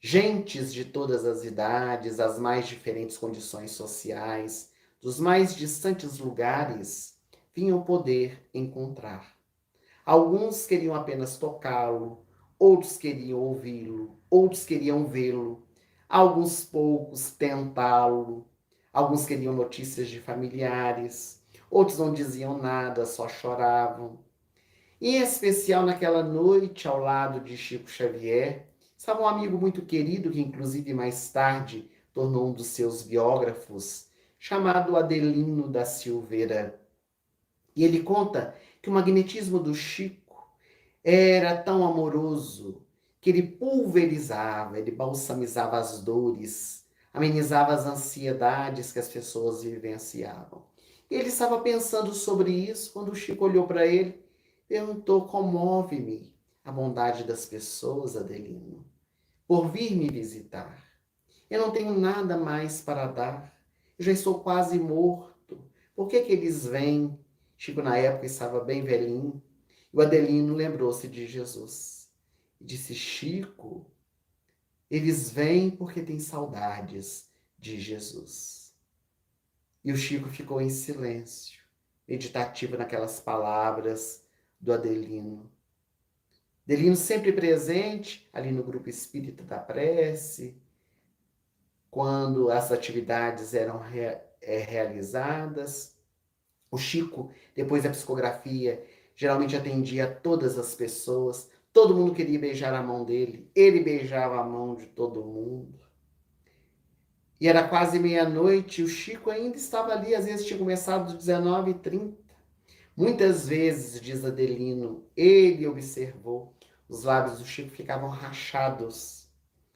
gentes de todas as idades, as mais diferentes condições sociais, dos mais distantes lugares, vinham poder encontrar. Alguns queriam apenas tocá-lo, outros queriam ouvi-lo, outros queriam vê-lo, alguns poucos tentá-lo, alguns queriam notícias de familiares, outros não diziam nada, só choravam. Em especial naquela noite, ao lado de Chico Xavier, estava um amigo muito querido, que inclusive mais tarde tornou um dos seus biógrafos, chamado Adelino da Silveira. E ele conta que o magnetismo do Chico era tão amoroso que ele pulverizava, ele balsamizava as dores, amenizava as ansiedades que as pessoas vivenciavam. E ele estava pensando sobre isso quando o Chico olhou para ele e perguntou: comove-me a bondade das pessoas, Adelino, por vir me visitar. Eu não tenho nada mais para dar. Eu já estou quase morto. Por que eles vêm? Chico, na época, estava bem velhinho. E o Adelino lembrou-se de Jesus. E disse: Chico, eles vêm porque têm saudades de Jesus. E o Chico ficou em silêncio, meditativo naquelas palavras do Adelino. Adelino sempre presente ali no grupo espírita da prece, quando as atividades eram realizadas. O Chico, depois da psicografia, geralmente atendia todas as pessoas. Todo mundo queria beijar a mão dele. Ele beijava a mão de todo mundo. E era quase meia-noite e o Chico ainda estava ali. Às vezes tinha começado às 19h30. Muitas vezes, diz Adelino, ele observou, os lábios do Chico ficavam rachados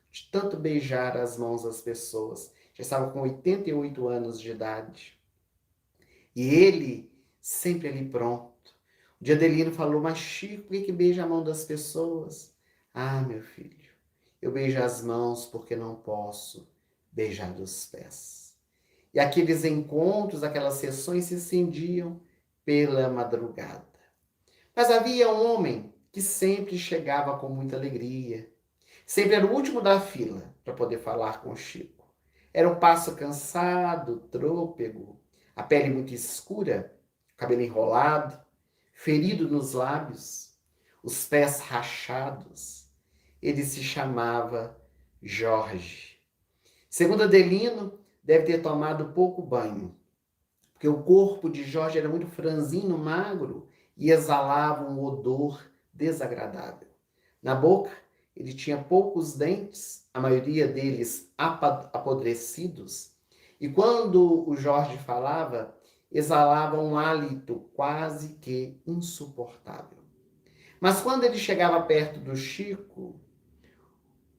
de tanto beijar as mãos das pessoas. Já estava com 88 anos de idade. E ele sempre ali pronto. O dia Adelino falou: mas Chico, por que beija a mão das pessoas? Ah, meu filho, eu beijo as mãos porque não posso beijar os pés. E aqueles encontros, aquelas sessões se estendiam pela madrugada. Mas havia um homem que sempre chegava com muita alegria. Sempre era o último da fila para poder falar com o Chico. Era um passo cansado, trôpego, a pele muito escura, cabelo enrolado, ferido nos lábios, os pés rachados. Ele se chamava Jorge. Segundo Adelino, deve ter tomado pouco banho, porque o corpo de Jorge era muito franzino, magro e exalava um odor desagradável. Na boca, ele tinha poucos dentes, a maioria deles apodrecidos, e quando o Jorge falava, exalava um hálito quase que insuportável. Mas quando ele chegava perto do Chico,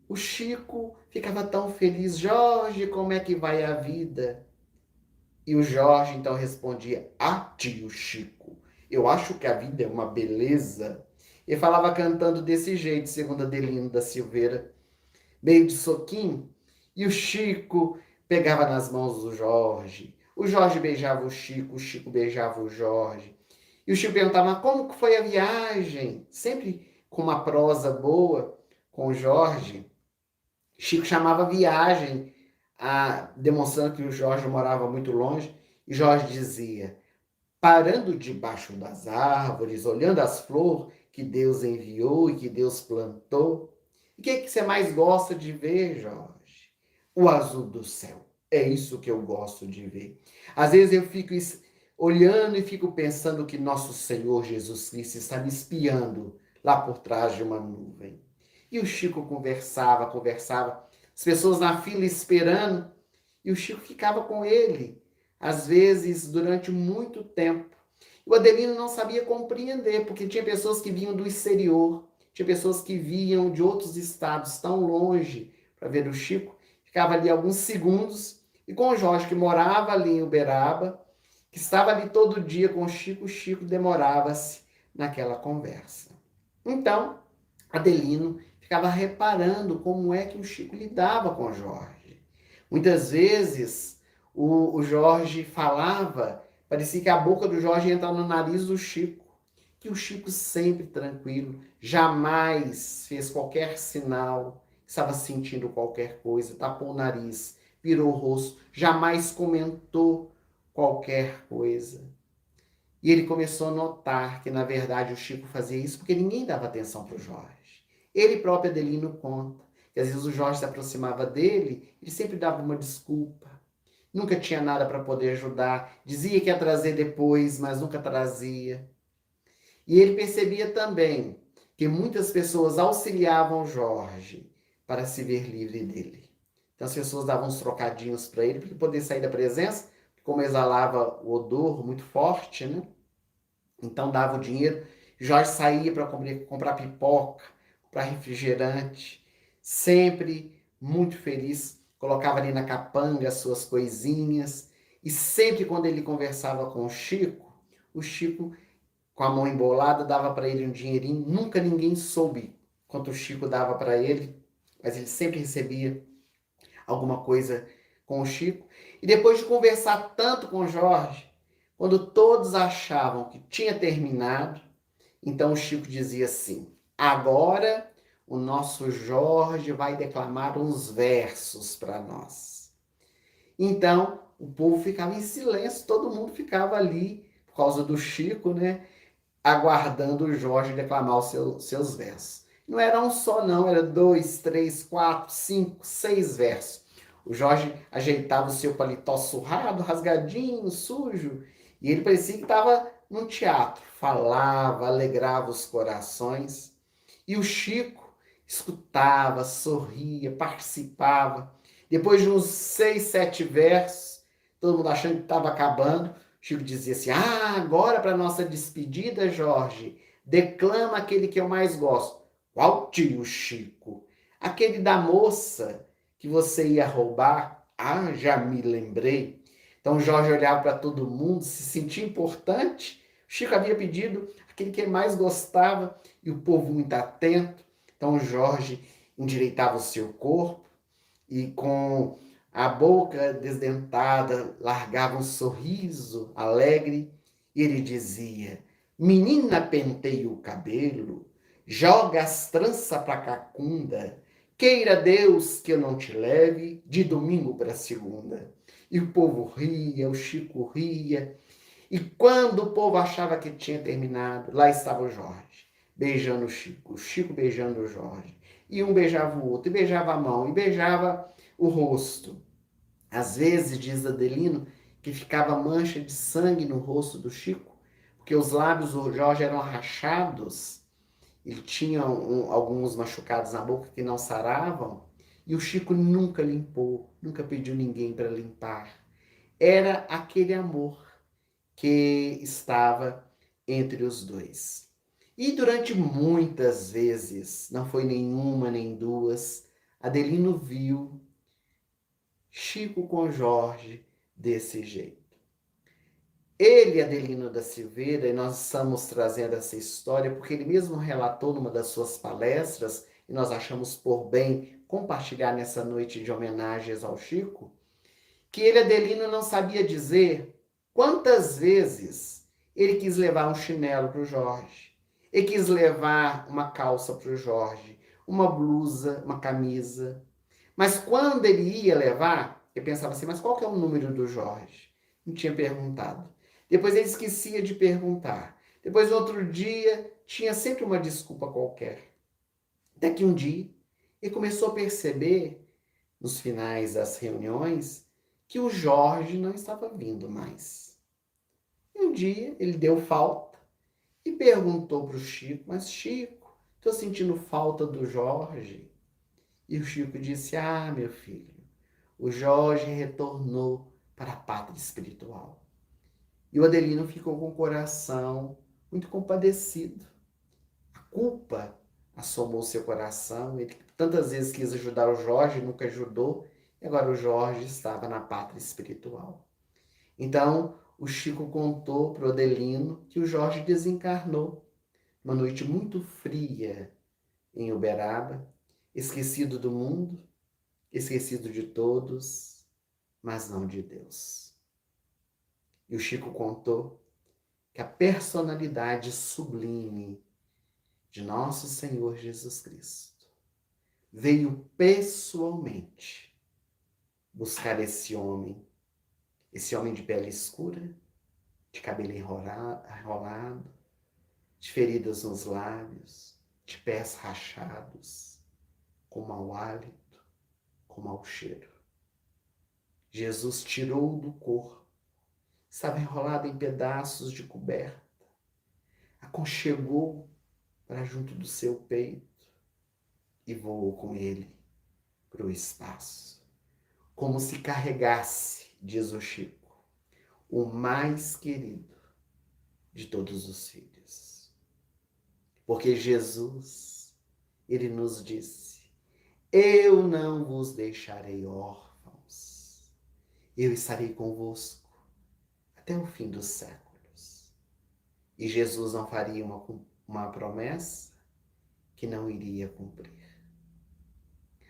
o Chico ficava tão feliz: Jorge, como é que vai a vida? E o Jorge então respondia: ah, tio Chico, eu acho que a vida é uma beleza. Ele falava cantando desse jeito, segundo Adelino da Silveira, meio de soquinho. E o Chico pegava nas mãos do Jorge. O Jorge beijava o Chico beijava o Jorge. E o Chico perguntava: mas como que foi a viagem? Sempre com uma prosa boa com o Jorge. Chico chamava viagem, demonstrando que o Jorge morava muito longe. E Jorge dizia: parando debaixo das árvores, olhando as flores que Deus enviou e que Deus plantou. E o que você mais gosta de ver, Jorge? O azul do céu. É isso que eu gosto de ver. Às vezes eu fico olhando e fico pensando que nosso Senhor Jesus Cristo está me espiando lá por trás de uma nuvem. E o Chico conversava, as pessoas na fila esperando, e o Chico ficava com ele, às vezes durante muito tempo. O Adelino não sabia compreender, porque tinha pessoas que vinham do exterior, tinha pessoas que vinham de outros estados tão longe para ver o Chico, ficava ali alguns segundos, e com o Jorge, que morava ali em Uberaba, que estava ali todo dia com o Chico demorava-se naquela conversa. Então, Adelino ficava reparando como é que o Chico lidava com o Jorge. Muitas vezes o Jorge falava, parecia que a boca do Jorge entrava no nariz do Chico. que o Chico sempre tranquilo, jamais fez qualquer sinal, estava sentindo qualquer coisa, tapou o nariz, virou o rosto, jamais comentou qualquer coisa. E ele começou a notar que, na verdade, o Chico fazia isso porque ninguém dava atenção para o Jorge. Ele próprio, Adelino, conta que às vezes o Jorge se aproximava dele, ele sempre dava uma desculpa. Nunca tinha nada para poder ajudar. Dizia que ia trazer depois, mas nunca trazia. E ele percebia também que muitas pessoas auxiliavam Jorge para se ver livre dele. Então as pessoas davam uns trocadinhos para ele, para ele poder sair da presença, como exalava o odor muito forte, né? Então dava o dinheiro. Jorge saía para comprar pipoca, comprar refrigerante, sempre muito feliz. Colocava ali na capanga as suas coisinhas. E sempre quando ele conversava com o Chico, com a mão embolada, dava para ele um dinheirinho. Nunca ninguém soube quanto o Chico dava para ele, mas ele sempre recebia alguma coisa com o Chico. E depois de conversar tanto com o Jorge, quando todos achavam que tinha terminado, então o Chico dizia assim: agora o nosso Jorge vai declamar uns versos para nós. Então o povo ficava em silêncio, todo mundo ficava ali, por causa do Chico, né? Aguardando o Jorge declamar os seus versos. Não era um só, não, era 2, 3, 4, 5, 6 versos. O Jorge ajeitava o seu paletó surrado, rasgadinho, sujo, e ele parecia que estava num teatro. Falava, alegrava os corações. E o Chico escutava, sorria, participava. Depois de uns 6, 7 versos, todo mundo achando que estava acabando, Chico dizia assim: agora para nossa despedida, Jorge, declama aquele que eu mais gosto. Qual tio, Chico? Aquele da moça que você ia roubar? Ah, já me lembrei. Então Jorge olhava para todo mundo, se sentia importante. Chico havia pedido aquele que ele mais gostava e o povo muito atento. Então Jorge endireitava o seu corpo e com a boca desdentada largava um sorriso alegre e ele dizia: menina, penteia o cabelo, joga as tranças pra cacunda, queira Deus que eu não te leve de domingo para segunda. E o povo ria, o Chico ria, e quando o povo achava que tinha terminado, lá estava o Jorge, beijando o Chico beijando o Jorge. E um beijava o outro, e beijava a mão, e beijava o rosto. Às vezes, diz Adelino, que ficava mancha de sangue no rosto do Chico, porque os lábios do Jorge eram rachados, ele tinha alguns machucados na boca que não saravam, e o Chico nunca limpou, nunca pediu ninguém para limpar. Era aquele amor que estava entre os dois. E durante muitas vezes, não foi nenhuma nem duas, Adelino viu Chico com Jorge desse jeito. Ele, Adelino da Silveira, e nós estamos trazendo essa história porque ele mesmo relatou numa das suas palestras, e nós achamos por bem compartilhar nessa noite de homenagens ao Chico, que ele, Adelino, não sabia dizer quantas vezes ele quis levar um chinelo para o Jorge, ele quis levar uma calça para o Jorge, uma blusa, uma camisa. Mas quando ele ia levar, ele pensava assim, mas qual que é o número do Jorge? Não tinha perguntado. Depois ele esquecia de perguntar. Depois, outro dia, tinha sempre uma desculpa qualquer. Até que um dia, ele começou a perceber, nos finais das reuniões, que o Jorge não estava vindo mais. E um dia, ele deu falta e perguntou para o Chico, mas Chico, estou sentindo falta do Jorge. E o Chico disse, meu filho, o Jorge retornou para a pátria espiritual. E o Adelino ficou com o coração muito compadecido. A culpa assomou seu coração. Ele tantas vezes quis ajudar o Jorge, nunca ajudou. E agora o Jorge estava na pátria espiritual. Então, o Chico contou para o Adelino que o Jorge desencarnou uma noite muito fria em Uberaba, esquecido do mundo, esquecido de todos, mas não de Deus. E o Chico contou que a personalidade sublime de nosso Senhor Jesus Cristo veio pessoalmente buscar esse homem de pele escura, de cabelo enrolado, de feridas nos lábios, de pés rachados, com mau hálito, com mau cheiro. Jesus tirou do corpo, estava enrolado em pedaços de coberta, aconchegou para junto do seu peito e voou com ele para o espaço, como se carregasse, diz o Chico, o mais querido de todos os filhos. Porque Jesus, ele nos disse: eu não vos deixarei órfãos, eu estarei convosco até o fim dos séculos. E Jesus não faria uma promessa que não iria cumprir.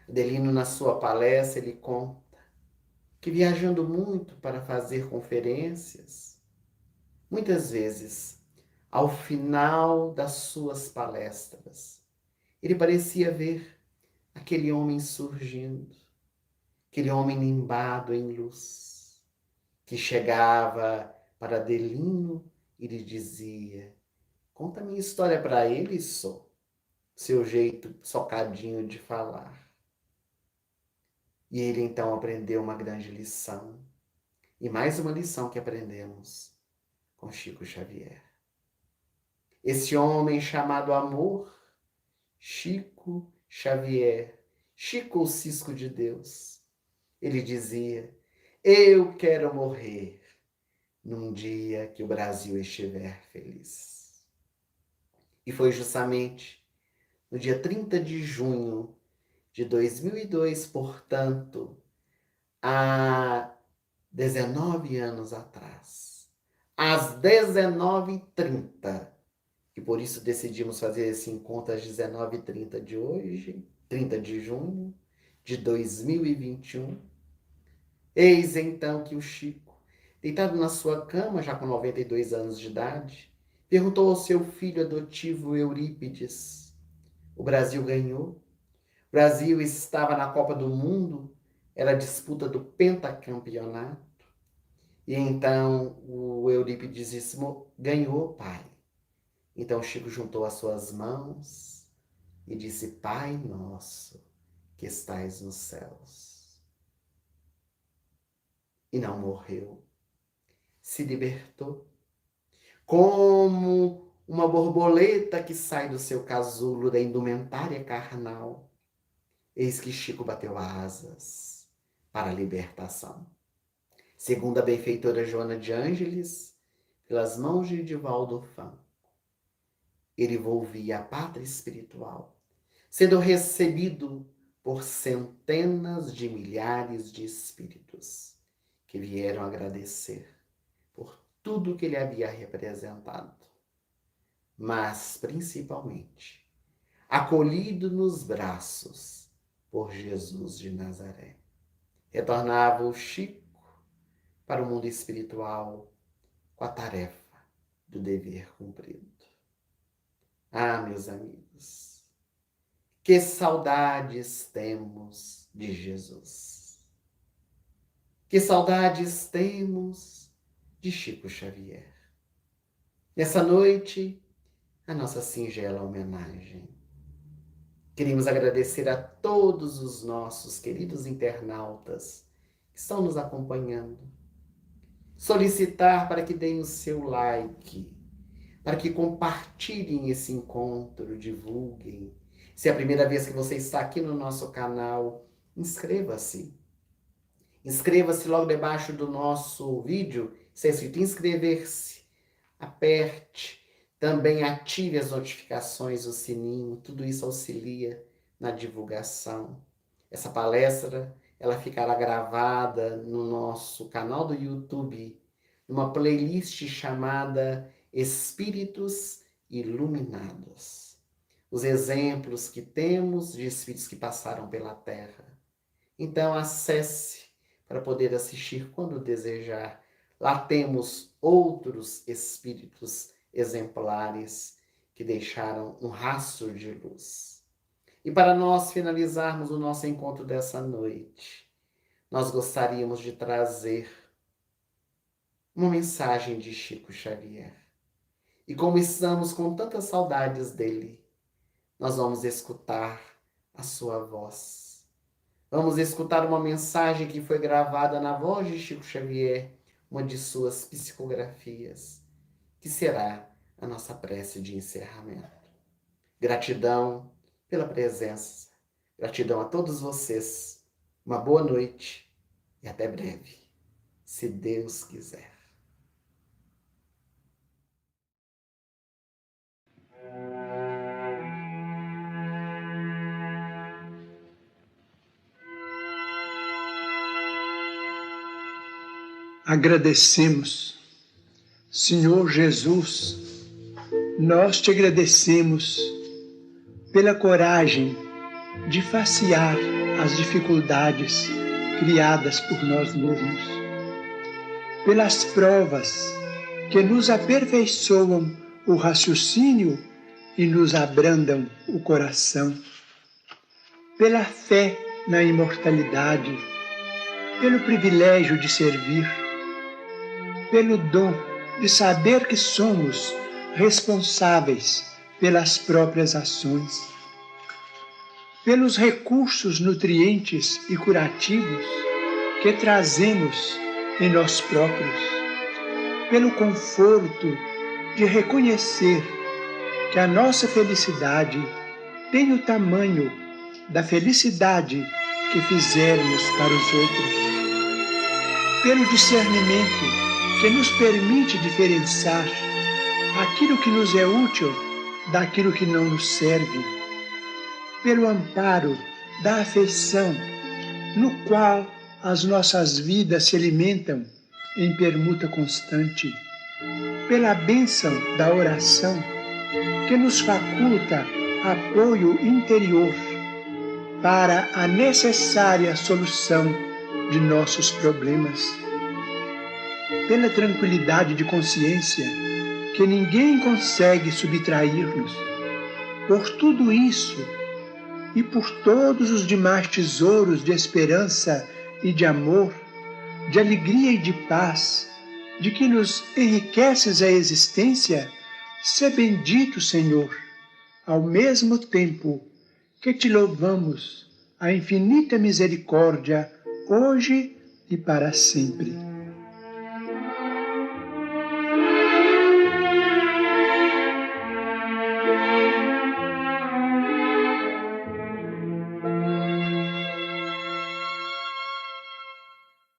Adelino, na sua palestra, ele conta que viajando muito para fazer conferências, muitas vezes, ao final das suas palestras, ele parecia ver aquele homem surgindo, aquele homem nimbado em luz, que chegava para Adelino e lhe dizia: conta a minha história para ele, só seu jeito socadinho de falar. E ele então aprendeu uma grande lição, e mais uma lição que aprendemos com Chico Xavier. Esse homem chamado amor, Chico Xavier, Chico o Cisco de Deus, ele dizia: eu quero morrer num dia que o Brasil estiver feliz. E foi justamente no dia 30 de junho de 2002, portanto, há 19 anos atrás, às 19h30, e por isso decidimos fazer esse encontro às 19h30 de hoje, 30 de junho de 2021. Eis então que o Chico, deitado na sua cama, já com 92 anos de idade, perguntou ao seu filho adotivo Eurípides: o Brasil ganhou? O Brasil estava na Copa do Mundo, era a disputa do pentacampeonato. E então o Eurípides disse: ganhou, pai. Então Chico juntou as suas mãos e disse: Pai nosso, que estais nos céus. E não morreu, se libertou, como uma borboleta que sai do seu casulo da indumentária carnal. Eis que Chico bateu asas para a libertação. Segundo a benfeitora Joana de Ângeles, pelas mãos de Divaldo Franco, ele volvia à pátria espiritual, sendo recebido por centenas de milhares de espíritos que vieram agradecer por tudo que ele havia representado, mas principalmente acolhido nos braços por Jesus de Nazaré. Retornava o Chico para o mundo espiritual com a tarefa do dever cumprido. Ah, meus amigos, que saudades temos de Jesus. Que saudades temos de Chico Xavier. Nessa noite, a nossa singela homenagem. Queremos agradecer a todos os nossos queridos internautas que estão nos acompanhando. Solicitar para que deem o seu like, para que compartilhem esse encontro, divulguem. Se é a primeira vez que você está aqui no nosso canal, inscreva-se. Inscreva-se logo debaixo do nosso vídeo, está escrito inscrever-se. Aperte, também ative as notificações, o sininho, tudo isso auxilia na divulgação. Essa palestra, ela ficará gravada no nosso canal do YouTube, numa playlist chamada Espíritos Iluminados. Os exemplos que temos de espíritos que passaram pela Terra. Então, acesse para poder assistir quando desejar, Lá temos outros espíritos exemplares que deixaram um rastro de luz. E para nós finalizarmos o nosso encontro dessa noite, nós gostaríamos de trazer uma mensagem de Chico Xavier. E como estamos com tantas saudades dele, nós vamos escutar a sua voz. Vamos escutar uma mensagem que foi gravada na voz de Chico Xavier, uma de suas psicografias, que será a nossa prece de encerramento. Gratidão pela presença. Gratidão a todos vocês. Uma boa noite e até breve, se Deus quiser. Agradecemos, Senhor Jesus, nós te agradecemos pela coragem de facear as dificuldades criadas por nós mesmos, pelas provas que nos aperfeiçoam o raciocínio e nos abrandam o coração, pela fé na imortalidade, pelo privilégio de servir, pelo dom de saber que somos responsáveis pelas próprias ações, pelos recursos nutrientes e curativos que trazemos em nós próprios, pelo conforto de reconhecer que a nossa felicidade tem o tamanho da felicidade que fizermos para os outros, pelo discernimento que nos permite diferenciar aquilo que nos é útil daquilo que não nos serve, pelo amparo da afeição, no qual as nossas vidas se alimentam em permuta constante, pela bênção da oração, que nos faculta apoio interior para a necessária solução de nossos problemas, pela tranquilidade de consciência que ninguém consegue subtrair-nos. Por tudo isso e por todos os demais tesouros de esperança e de amor, de alegria e de paz, de que nos enriqueces a existência, sê bendito, Senhor, ao mesmo tempo que te louvamos a infinita misericórdia, hoje e para sempre.